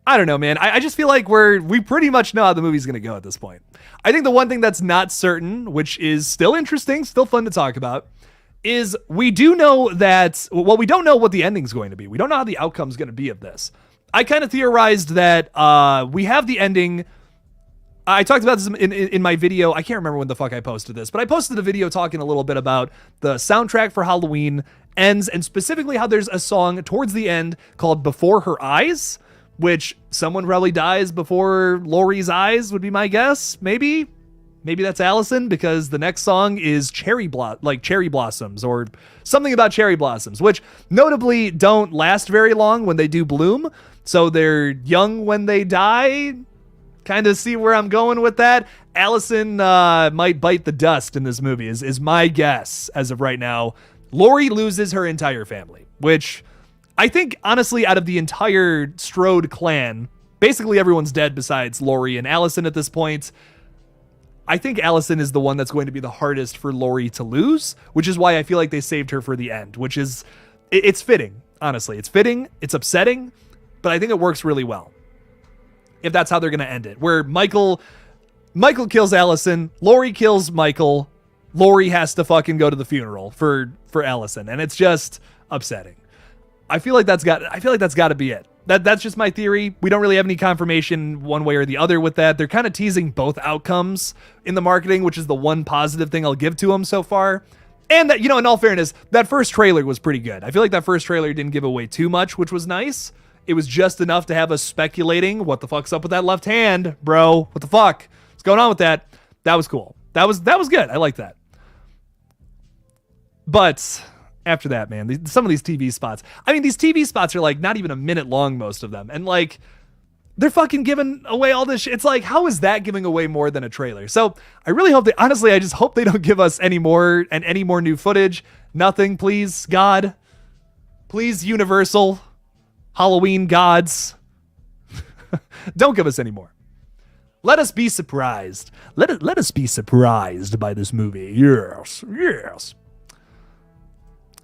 I don't know, man. I just feel like we pretty much know how the movie's going to go at this point. I think the one thing that's not certain, which is still interesting, still fun to talk about, is we do know that, well, we don't know what the ending's going to be. We don't know how the outcome's going to be of this. I kind of theorized that we have the ending. I talked about this in my video. I can't remember when the fuck I posted this, but I posted a video talking a little bit about the soundtrack for Halloween Ends, and specifically how there's a song towards the end called Before Her Eyes, which someone probably dies before Laurie's eyes would be my guess. Maybe that's Allison, because the next song is Cherry Blossoms or something about cherry blossoms, which notably don't last very long when they do bloom. So they're young when they die. Kind of see where I'm going with that. Allison might bite the dust in this movie is my guess as of right now. Laurie loses her entire family, which I think, honestly, out of the entire Strode clan, basically everyone's dead besides Laurie and Allison at this point. I think Allison is the one that's going to be the hardest for Laurie to lose, which is why I feel like they saved her for the end, which is, it's fitting, honestly. It's fitting, it's upsetting, but I think it works really well. If that's how they're going to end it, where Michael kills Allison, Laurie kills Michael, Laurie has to fucking go to the funeral for Allison, and it's just upsetting. I feel like that's got to be it. That's just my theory. We don't really have any confirmation one way or the other with that. They're kind of teasing both outcomes in the marketing, which is the one positive thing I'll give to them so far. And that, in all fairness, that first trailer was pretty good. I feel like that first trailer didn't give away too much, which was nice. It was just enough to have us speculating, what the fuck's up with that left hand, bro? What the fuck? What's going on with that? That was cool. That was good. I like that. But after that, man, some of these TV spots. I mean, these TV spots are like not even a minute long, most of them. And like, they're fucking giving away all this shit. It's like, how is that giving away more than a trailer? So I really hope I just hope they don't give us any more new footage. Nothing, please, God. Please, Universal, Halloween gods. Don't give us any more. Let us be surprised. Let us be surprised by this movie. Yes.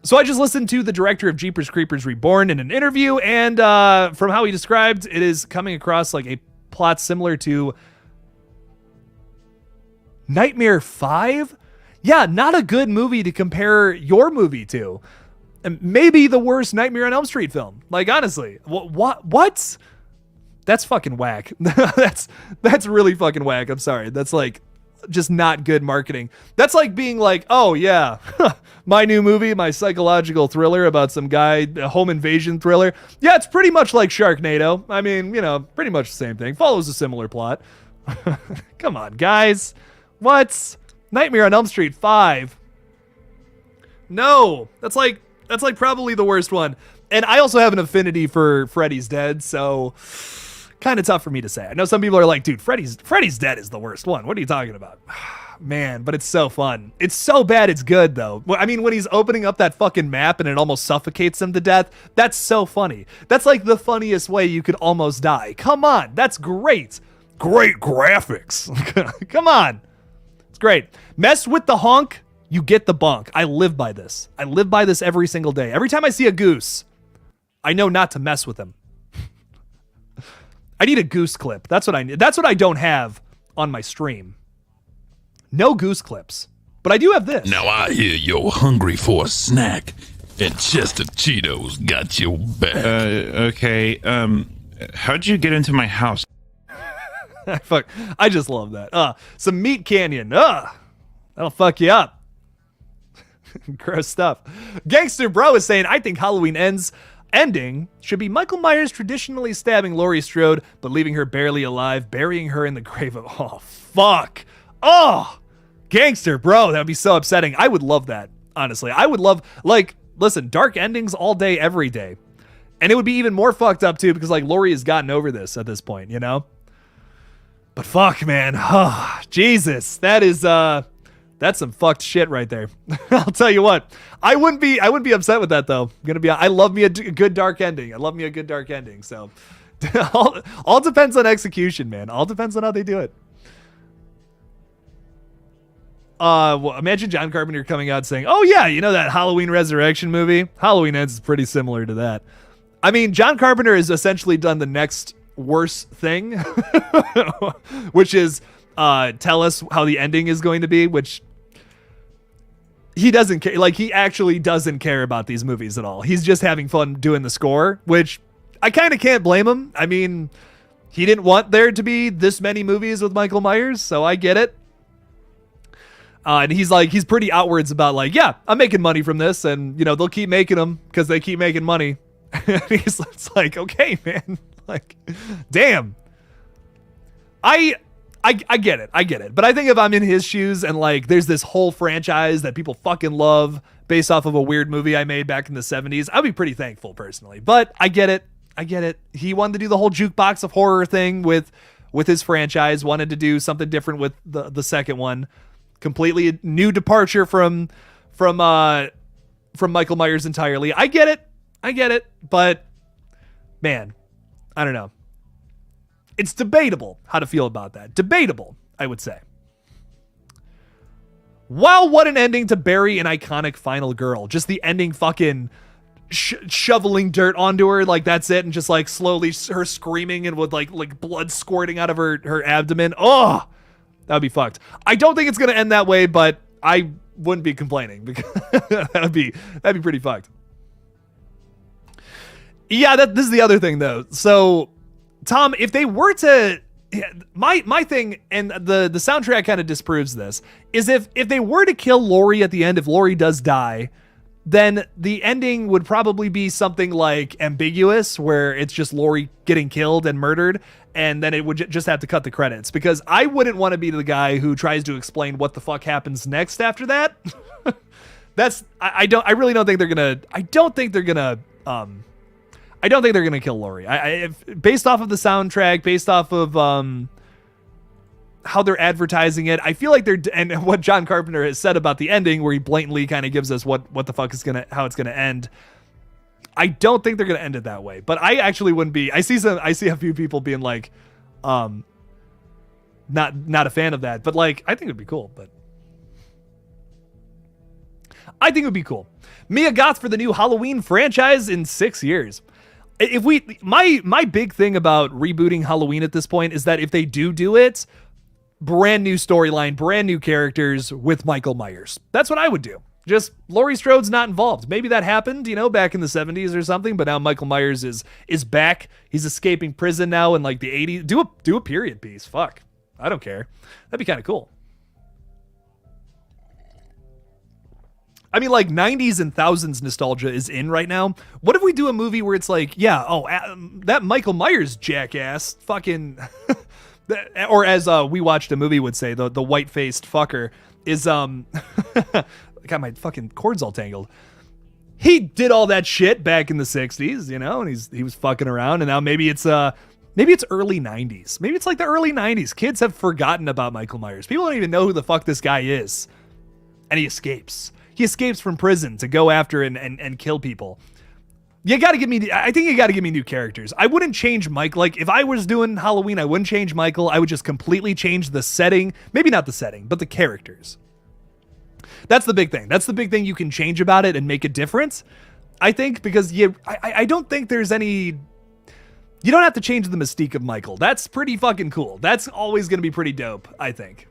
So I just listened to the director of Jeepers Creepers Reborn in an interview, and from how he described, it is coming across like a plot similar to Nightmare 5? Yeah, not a good movie to compare your movie to. And maybe the worst Nightmare on Elm Street film. Like, honestly, what? That's fucking whack. That's really fucking whack. I'm sorry. That's like just not good marketing. That's like being like, oh yeah, my new movie, my psychological thriller about some guy, a home invasion thriller. Yeah, it's pretty much like Sharknado. I mean, pretty much the same thing. Follows a similar plot. Come on, guys. What? Nightmare on Elm Street 5. No, that's like probably the worst one. And I also have an affinity for Freddy's Dead, so kind of tough for me to say. I know some people are like, dude, Freddy's Dead is the worst one. What are you talking about? Man, but it's so fun. It's so bad it's good, though. I mean, when he's opening up that fucking map and it almost suffocates him to death, that's so funny. That's like the funniest way you could almost die. Come on, that's great. Great graphics. Come on. It's great. Mess with the honk, you get the bunk. I live by this. I live by this every single day. Every time I see a goose, I know not to mess with him. I need a goose clip. That's what I need. That's what I don't have on my stream. No goose clips. But I do have this. Now I hear you're hungry for a snack, and Chester Cheetos got your back. Okay. How'd you get into my house? Fuck. I just love that. Some Meat Canyon. That'll fuck you up. Gross stuff. Gangster Bro is saying, I think Halloween ending should be Michael Myers traditionally stabbing Laurie Strode, but leaving her barely alive, burying her in the grave of... Oh, fuck. Oh, Gangster Bro. That would be so upsetting. I would love that, honestly. I would love... Like, listen, dark endings all day, every day. And it would be even more fucked up too, because like Laurie has gotten over this at this point, you know? But fuck, man. Oh, Jesus. That's some fucked shit right there. I'll tell you what. I wouldn't be upset with that though. I love me a good dark ending. So all depends on execution, man. All depends on how they do it. Well, imagine John Carpenter coming out saying, "Oh yeah, you know that Halloween Resurrection movie? Halloween Ends is pretty similar to that." I mean, John Carpenter has essentially done the next worst thing, which is tell us how the ending is going to be, which he doesn't care. Like, he actually doesn't care about these movies at all. He's just having fun doing the score, which I kind of can't blame him. I mean, he didn't want there to be this many movies with Michael Myers, so I get it. And he's pretty outwards about like, yeah, I'm making money from this, and you know they'll keep making them because they keep making money. It's like, okay, man, like, damn. I get it. But I think if I'm in his shoes and like there's this whole franchise that people fucking love based off of a weird movie I made back in the 70s, I'd be pretty thankful personally. But I get it. He wanted to do the whole jukebox of horror thing with his franchise, wanted to do something different with the second one. Completely new departure from Michael Myers entirely. I get it. But man, I don't know. It's debatable how to feel about that. Debatable, I would say. Wow, what an ending to bury an iconic final girl. Just the ending fucking shoveling dirt onto her, like that's it, and just like slowly her screaming and with like blood squirting out of her abdomen. Oh, that'd be fucked. I don't think it's gonna end that way, but I wouldn't be complaining because that'd be pretty fucked. Yeah, this is the other thing though. So, Tom, if they were to, my thing, and the soundtrack kind of disproves this, is if they were to kill Laurie at the end, if Laurie does die, then the ending would probably be something like ambiguous, where it's just Laurie getting killed and murdered, and then it would just have to cut the credits, because I wouldn't want to be the guy who tries to explain what the fuck happens next after that. I really don't think they're gonna kill Laurie. Based off of the soundtrack, based off of how they're advertising it, I feel like and what John Carpenter has said about the ending, where he blatantly kind of gives us what the fuck is how it's gonna end. I don't think they're gonna end it that way, but I actually wouldn't be. I see a few people being like, not a fan of that, but like I think it'd be cool. But I think it would be cool. Mia Goth for the new Halloween franchise in 6 years. My big thing about rebooting Halloween at this point is that if they do it, brand new storyline, brand new characters with Michael Myers. That's what I would do. Just Laurie Strode's not involved. Maybe that happened, back in the 70s or something, but now Michael Myers is back. He's escaping prison now in like the 80s. Do a period piece. Fuck. I don't care. That'd be kind of cool. I mean, like 90s and thousands nostalgia is in right now. What if we do a movie where it's like, yeah, that Michael Myers jackass fucking, or as we watched a movie would say, the white-faced fucker is, got my fucking cords all tangled. He did all that shit back in the 60s, and he was fucking around, and now maybe it's early 90s. Maybe it's like the early 90s. Kids have forgotten about Michael Myers. People don't even know who the fuck this guy is. And he escapes. He escapes from prison to go after and kill people. I think you got to give me new characters. I wouldn't change Mike. Like, if I was doing Halloween, I wouldn't change Michael. I would just completely change the setting. Maybe not the setting, but the characters. That's the big thing. That's the big thing you can change about it and make a difference, I think, because I don't think there's any... You don't have to change the mystique of Michael. That's pretty fucking cool. That's always going to be pretty dope, I think.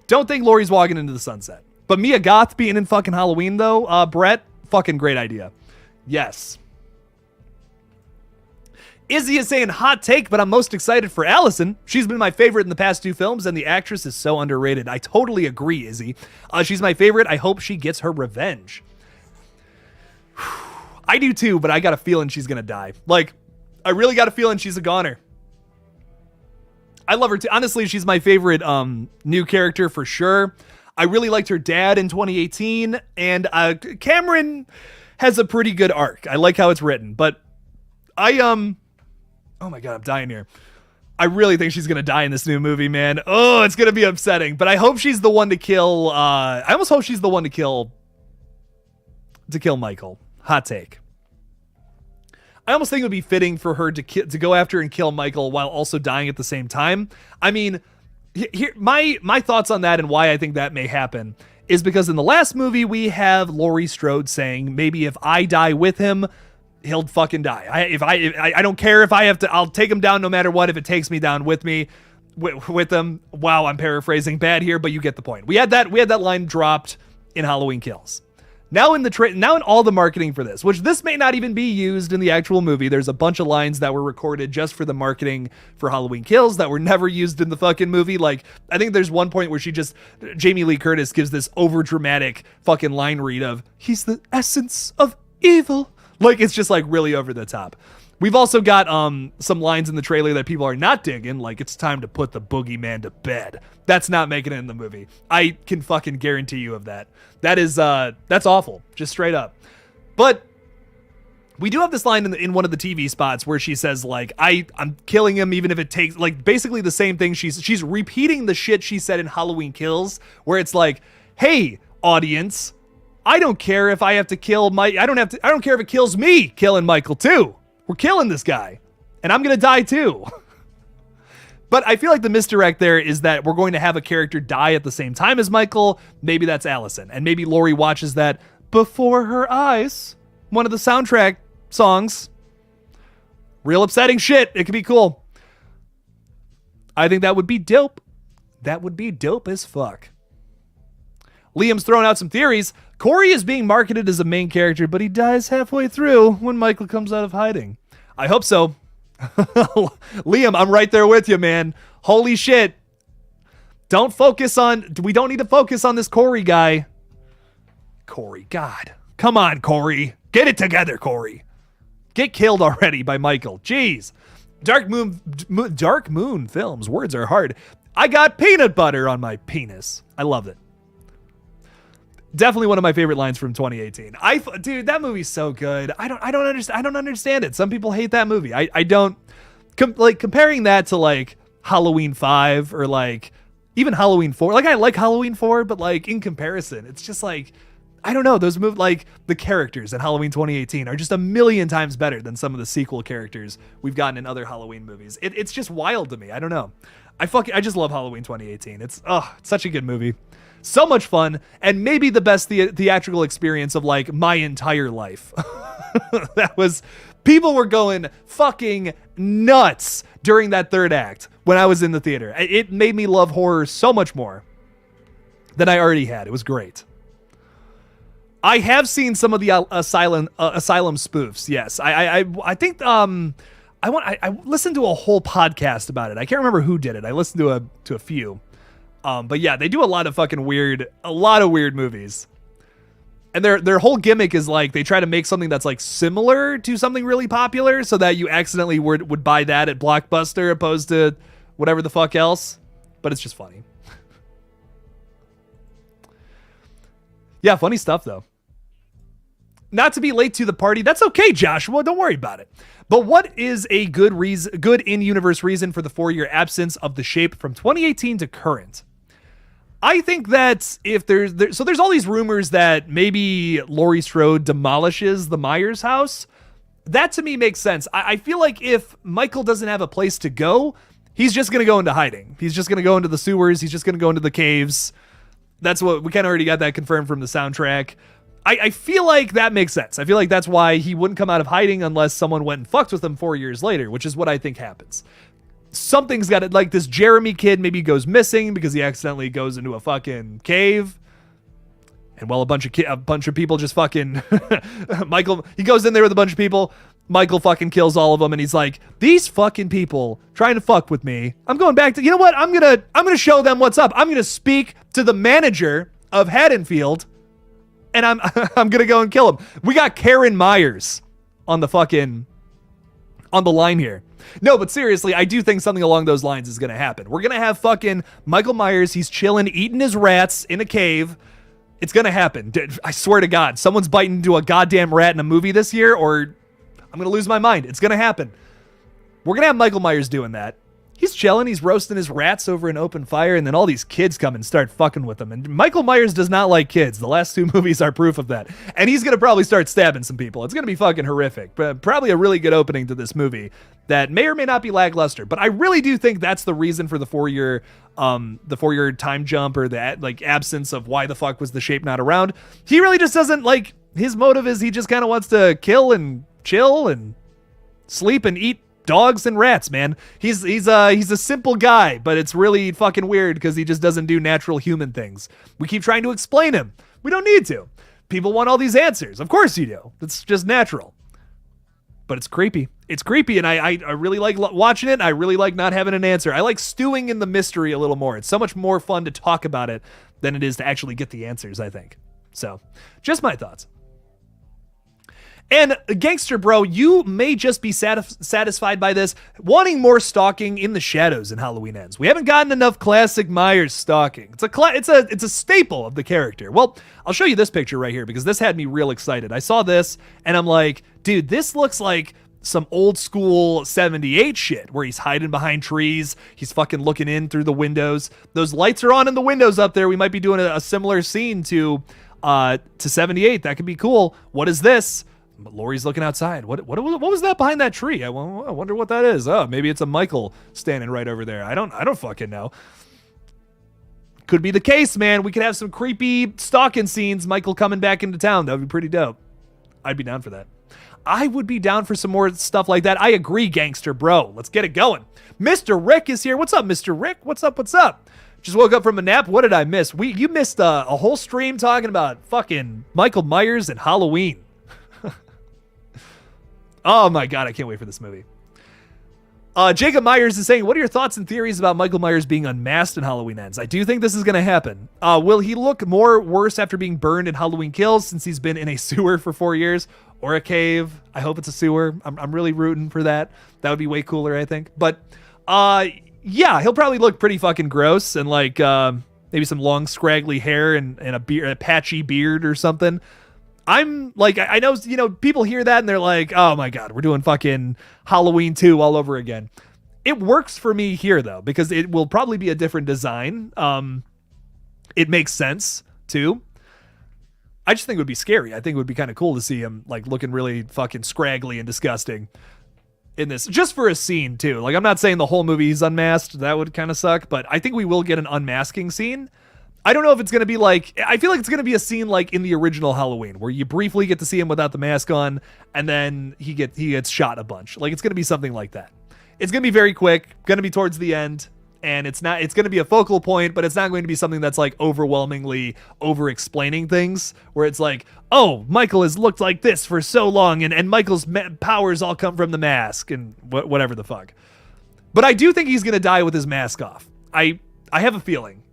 Don't think Laurie's walking into the sunset. But Mia Goth being in fucking Halloween, though, Brett, fucking great idea. Yes. Izzy is saying hot take, but I'm most excited for Allison. She's been my favorite in the past 2 films, and the actress is so underrated. I totally agree, Izzy. She's my favorite. I hope she gets her revenge. I do too, but I got a feeling she's gonna die. Like, I really got a feeling she's a goner. I love her too. Honestly, she's my favorite new character for sure. I really liked her dad in 2018, and Cameron has a pretty good arc. I like how it's written, but oh my God, I'm dying here. I really think she's gonna die in this new movie, man. Oh, it's gonna be upsetting, but I hope she's the one to kill. I almost hope she's the one to kill Michael. Hot take. I almost think it would be fitting for her to go after and kill Michael while also dying at the same time. I mean, here my thoughts on that and why I think that may happen is because in the last movie we have Laurie Strode saying maybe if I die with him, he'll fucking die. I don't care if I have to. I'll take him down no matter what. If it takes me down with me, with them. Wow, I'm paraphrasing bad here, but you get the point. We had that line dropped in Halloween Kills. Now in all the marketing for this, which this may not even be used in the actual movie. There's a bunch of lines that were recorded just for the marketing for Halloween Kills that were never used in the fucking movie. Like, I think there's one point where Jamie Lee Curtis gives this over dramatic fucking line read of, he's the essence of evil. Like, it's just like really over the top. We've also got some lines in the trailer that people are not digging, like it's time to put the boogeyman to bed. That's not making it in the movie. I can fucking guarantee you of that. That's awful, just straight up. But we do have this line in one of the TV spots where she says like, I'm killing him even if it takes, like basically the same thing. She's repeating the shit she said in Halloween Kills, where it's like, hey audience, I don't care if I have to kill I don't care if it kills me killing Michael too. We're killing this guy, and I'm going to die too. But I feel like the misdirect there is that we're going to have a character die at the same time as Michael. Maybe that's Allison, and maybe Laurie watches that before her eyes. One of the soundtrack songs. Real upsetting shit. It could be cool. I think that would be dope. That would be dope as fuck. Liam's throwing out some theories. Corey is being marketed as a main character, but he dies halfway through when Michael comes out of hiding. I hope so. Liam, I'm right there with you, man. Holy shit. We don't need to focus on this Corey guy. Corey, God. Come on, Corey. Get it together, Corey. Get killed already by Michael. Jeez. Dark Moon Films. Words are hard. I got peanut butter on my penis. I loved it. Definitely one of my favorite lines from 2018. Dude, that movie's so good. I don't understand it. Some people hate that movie. I don't comparing that to like Halloween 5 or like even Halloween 4. Like I like Halloween 4, but like in comparison, it's just like, I don't know, those movies, like the characters in Halloween 2018 are just a million times better than some of the sequel characters we've gotten in other Halloween movies. It's just wild to me. I don't know. I just love Halloween 2018. It's such a good movie. So much fun, and maybe the best theatrical experience of like my entire life. People were going fucking nuts during that third act when I was in the theater. It made me love horror so much more than I already had. It was great. I have seen some of the Asylum spoofs. Yes, I think I listened to a whole podcast about it. I can't remember who did it. I listened to a few. But yeah, they do a lot of weird movies. And their whole gimmick is like they try to make something that's like similar to something really popular so that you accidentally would buy that at Blockbuster opposed to whatever the fuck else. But it's just funny. Yeah, funny stuff though. Not to be late to the party. That's okay, Joshua. Don't worry about it. But what is a good in-universe reason for the 4-year absence of The Shape from 2018 to current? I think that if there's all these rumors that maybe Laurie Strode demolishes the Myers house. That to me makes sense. I feel like if Michael doesn't have a place to go, he's just going to go into hiding. He's just going to go into the sewers. He's just going to go into the caves. That's what we kind of already got that confirmed from the soundtrack. I feel like that makes sense. I feel like that's why he wouldn't come out of hiding unless someone went and fucked with him 4 years later, which is what I think happens. Something's got to, like this Jeremy kid maybe goes missing because he accidentally goes into a fucking cave. And while a bunch of people just fucking Michael, he goes in there with a bunch of people. Michael fucking kills all of them. And he's like, these fucking people trying to fuck with me. I'm going back to, you know what? I'm going to show them what's up. I'm going to speak to the manager of Haddonfield. And I'm going to go and kill him. We got Karen Myers on the on the line here. No, but seriously, I do think something along those lines is going to happen. We're going to have fucking Michael Myers. He's chilling, eating his rats in a cave. It's going to happen. I swear to God, someone's biting into a goddamn rat in a movie this year, or I'm going to lose my mind. It's going to happen. We're going to have Michael Myers doing that. He's chilling, he's roasting his rats over an open fire, and then all these kids come and start fucking with him. And Michael Myers does not like kids. The last 2 movies are proof of that. And he's going to probably start stabbing some people. It's going to be fucking horrific. But probably a really good opening to this movie that may or may not be lackluster. But I really do think that's the reason for the 4-year time jump, or that like absence of why the fuck was the shape not around. He really just doesn't like, his motive is he just kind of wants to kill and chill and sleep and eat dogs and rats, man. He's a simple guy, but it's really fucking weird because he just doesn't do natural human things. We keep trying to explain him. We don't need to. People want all these answers. Of course you do. It's just natural. But it's creepy. It's creepy, and I really like watching it. I really like not having an answer. I like stewing in the mystery a little more. It's so much more fun to talk about it than it is to actually get the answers, I think. So, just my thoughts. And Gangster Bro, you may just be satisfied by this, wanting more stalking in the shadows in Halloween Ends. We haven't gotten enough classic Myers stalking. It's a staple of the character. Well, I'll show you this picture right here because this had me real excited. I saw this and I'm like, dude, this looks like some old school 78 shit where he's hiding behind trees. He's fucking looking in through the windows. Those lights are on in the windows up there. We might be doing a similar scene to 78. That could be cool. What is this? But Laurie's looking outside. What was that behind that tree? I wonder what that is. Oh, maybe it's a Michael standing right over there. I don't fucking know. Could be the case, man. We could have some creepy stalking scenes. Michael coming back into town. That would be pretty dope. I'd be down for that. I would be down for some more stuff like that. I agree, Gangster Bro. Let's get it going. Mr. Rick is here. What's up, Mr. Rick? What's up? Just woke up from a nap. What did I miss? You missed a whole stream talking about fucking Michael Myers and Halloween. Oh my God, I can't wait for this movie. Jacob Myers is saying, what are your thoughts and theories about Michael Myers being unmasked in Halloween Ends? I do think this is going to happen. Will he look worse after being burned in Halloween Kills since he's been in a sewer for 4 years? Or a cave? I hope it's a sewer. I'm really rooting for that. That would be way cooler, I think. But yeah, he'll probably look pretty fucking gross and like maybe some long scraggly hair and a patchy beard or something. I'm like, I know, people hear that and they're like, oh my God, we're doing fucking Halloween 2 all over again. It works for me here though, because it will probably be a different design. It makes sense too. I just think it would be scary. I think it would be kind of cool to see him like looking really fucking scraggly and disgusting in this, just for a scene too. Like, I'm not saying the whole movie is unmasked. That would kind of suck, but I think we will get an unmasking scene. I don't know if it's going to be like, I feel like it's going to be a scene like in the original Halloween where you briefly get to see him without the mask on and then he gets shot a bunch. Like, it's going to be something like that. It's going to be very quick, going to be towards the end, and it's going to be a focal point, but it's not going to be something that's like overwhelmingly over-explaining things where it's like, oh, Michael has looked like this for so long and Michael's powers all come from the mask and whatever the fuck. But I do think he's going to die with his mask off. I have a feeling.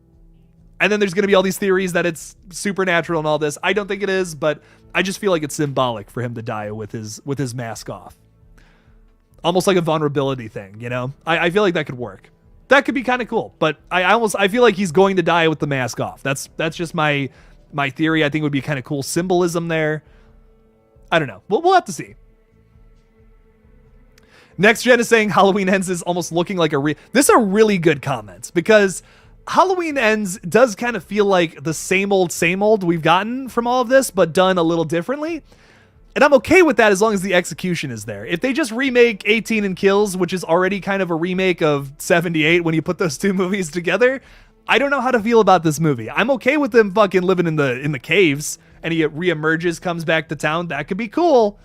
And then there's going to be all these theories that it's supernatural and all this. I don't think it is, but I just feel like it's symbolic for him to die with his mask off. Almost like a vulnerability thing, you know? I feel like that could work. That could be kind of cool, but I feel like he's going to die with the mask off. That's just my theory. I think it would be kind of cool symbolism there. I don't know. We'll have to see. Next Gen is saying Halloween Ends is almost looking like this is a really good comment because Halloween Ends does kind of feel like the same old we've gotten from all of this, but done a little differently. And I'm okay with that as long as the execution is there. If they just remake 18 and Kills, which is already kind of a remake of 78 when you put those two movies together, I don't know how to feel about this movie. I'm okay with them fucking living in the caves and he reemerges, comes back to town. That could be cool.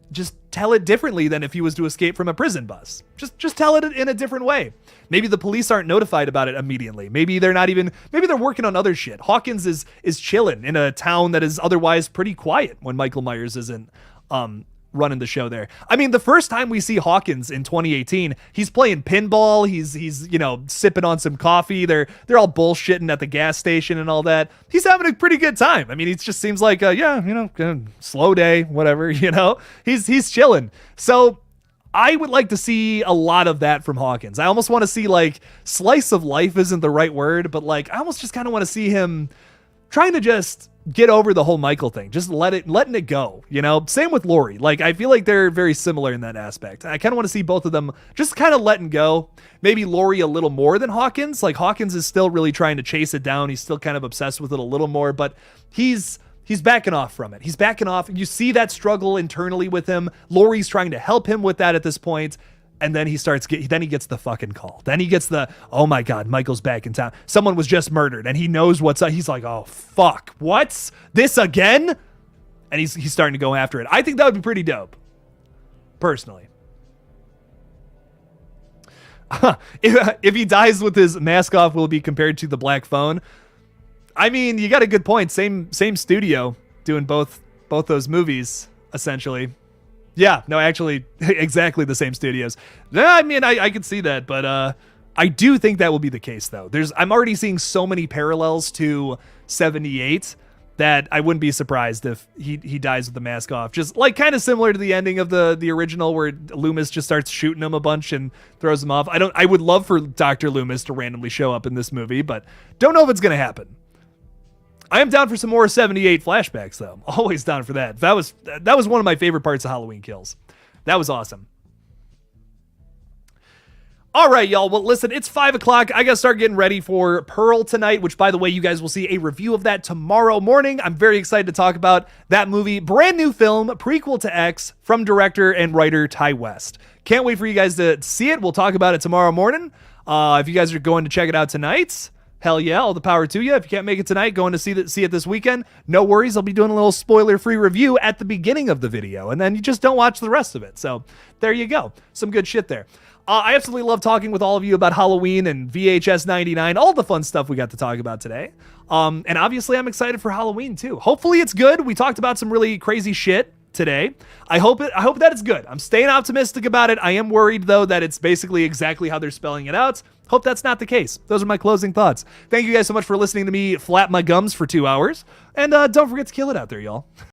Just tell it differently than if he was to escape from a prison bus. Just tell it in a different way. Maybe the police aren't notified about it immediately. Maybe they're working on other shit. Hawkins is chilling in a town that is otherwise pretty quiet when Michael Myers isn't running the show there. I mean, the first time we see Hawkins in 2018, he's playing pinball, he's sipping on some coffee. They're all bullshitting at the gas station and all that. He's having a pretty good time. I mean, it just seems like slow day, whatever, He's chilling. So I would like to see a lot of that from Hawkins. I almost want to see, like, slice of life isn't the right word, but, like, I almost just kind of want to see him trying to just get over the whole Michael thing. Just letting it go, you know? Same with Laurie. Like, I feel like they're very similar in that aspect. I kind of want to see both of them just kind of letting go. Maybe Laurie a little more than Hawkins. Like, Hawkins is still really trying to chase it down. He's still kind of obsessed with it a little more, but he's backing off from it. He's backing off. You see that struggle internally with him. Laurie's trying to help him with that at this point. And then he gets the fucking call. Then he gets the, oh my God, Michael's back in town. Someone was just murdered and he knows what's up. He's like, oh fuck, what's this again? And he's starting to go after it. I think that would be pretty dope. Personally. If he dies with his mask off, will it be compared to the Black Phone? I mean, you got a good point. Same studio doing both those movies, essentially. Yeah, no, actually, exactly the same studios. I mean, I could see that, but I do think that will be the case, though. I'm already seeing so many parallels to 78 that I wouldn't be surprised if he dies with the mask off. Just like kind of similar to the ending of the original, where Loomis just starts shooting him a bunch and throws him off. I would love for Dr. Loomis to randomly show up in this movie, but don't know if it's gonna happen. I am down for some more 78 flashbacks, though. Always down for that. That was one of my favorite parts of Halloween Kills. That was awesome. All right, y'all. Well, listen, it's 5 o'clock. I got to start getting ready for Pearl tonight, which, by the way, you guys will see a review of that tomorrow morning. I'm very excited to talk about that movie. Brand new film, prequel to X, from director and writer Ty West. Can't wait for you guys to see it. We'll talk about it tomorrow morning. If you guys are going to check it out tonight, hell yeah, all the power to you. If you can't make it tonight, going to see it this weekend, no worries. I'll be doing a little spoiler-free review at the beginning of the video, and then you just don't watch the rest of it. So there you go. Some good shit there. I absolutely love talking with all of you about Halloween and VHS 99, all the fun stuff we got to talk about today. And obviously, I'm excited for Halloween, too. Hopefully, it's good. We talked about some really crazy shit today. I hope that it's good. I'm staying optimistic about it. I am worried, though, that it's basically exactly how they're spelling it out. Hope that's not the case. Those are my closing thoughts. Thank you guys so much for listening to me flap my gums for 2 hours. And don't forget to kill it out there, y'all.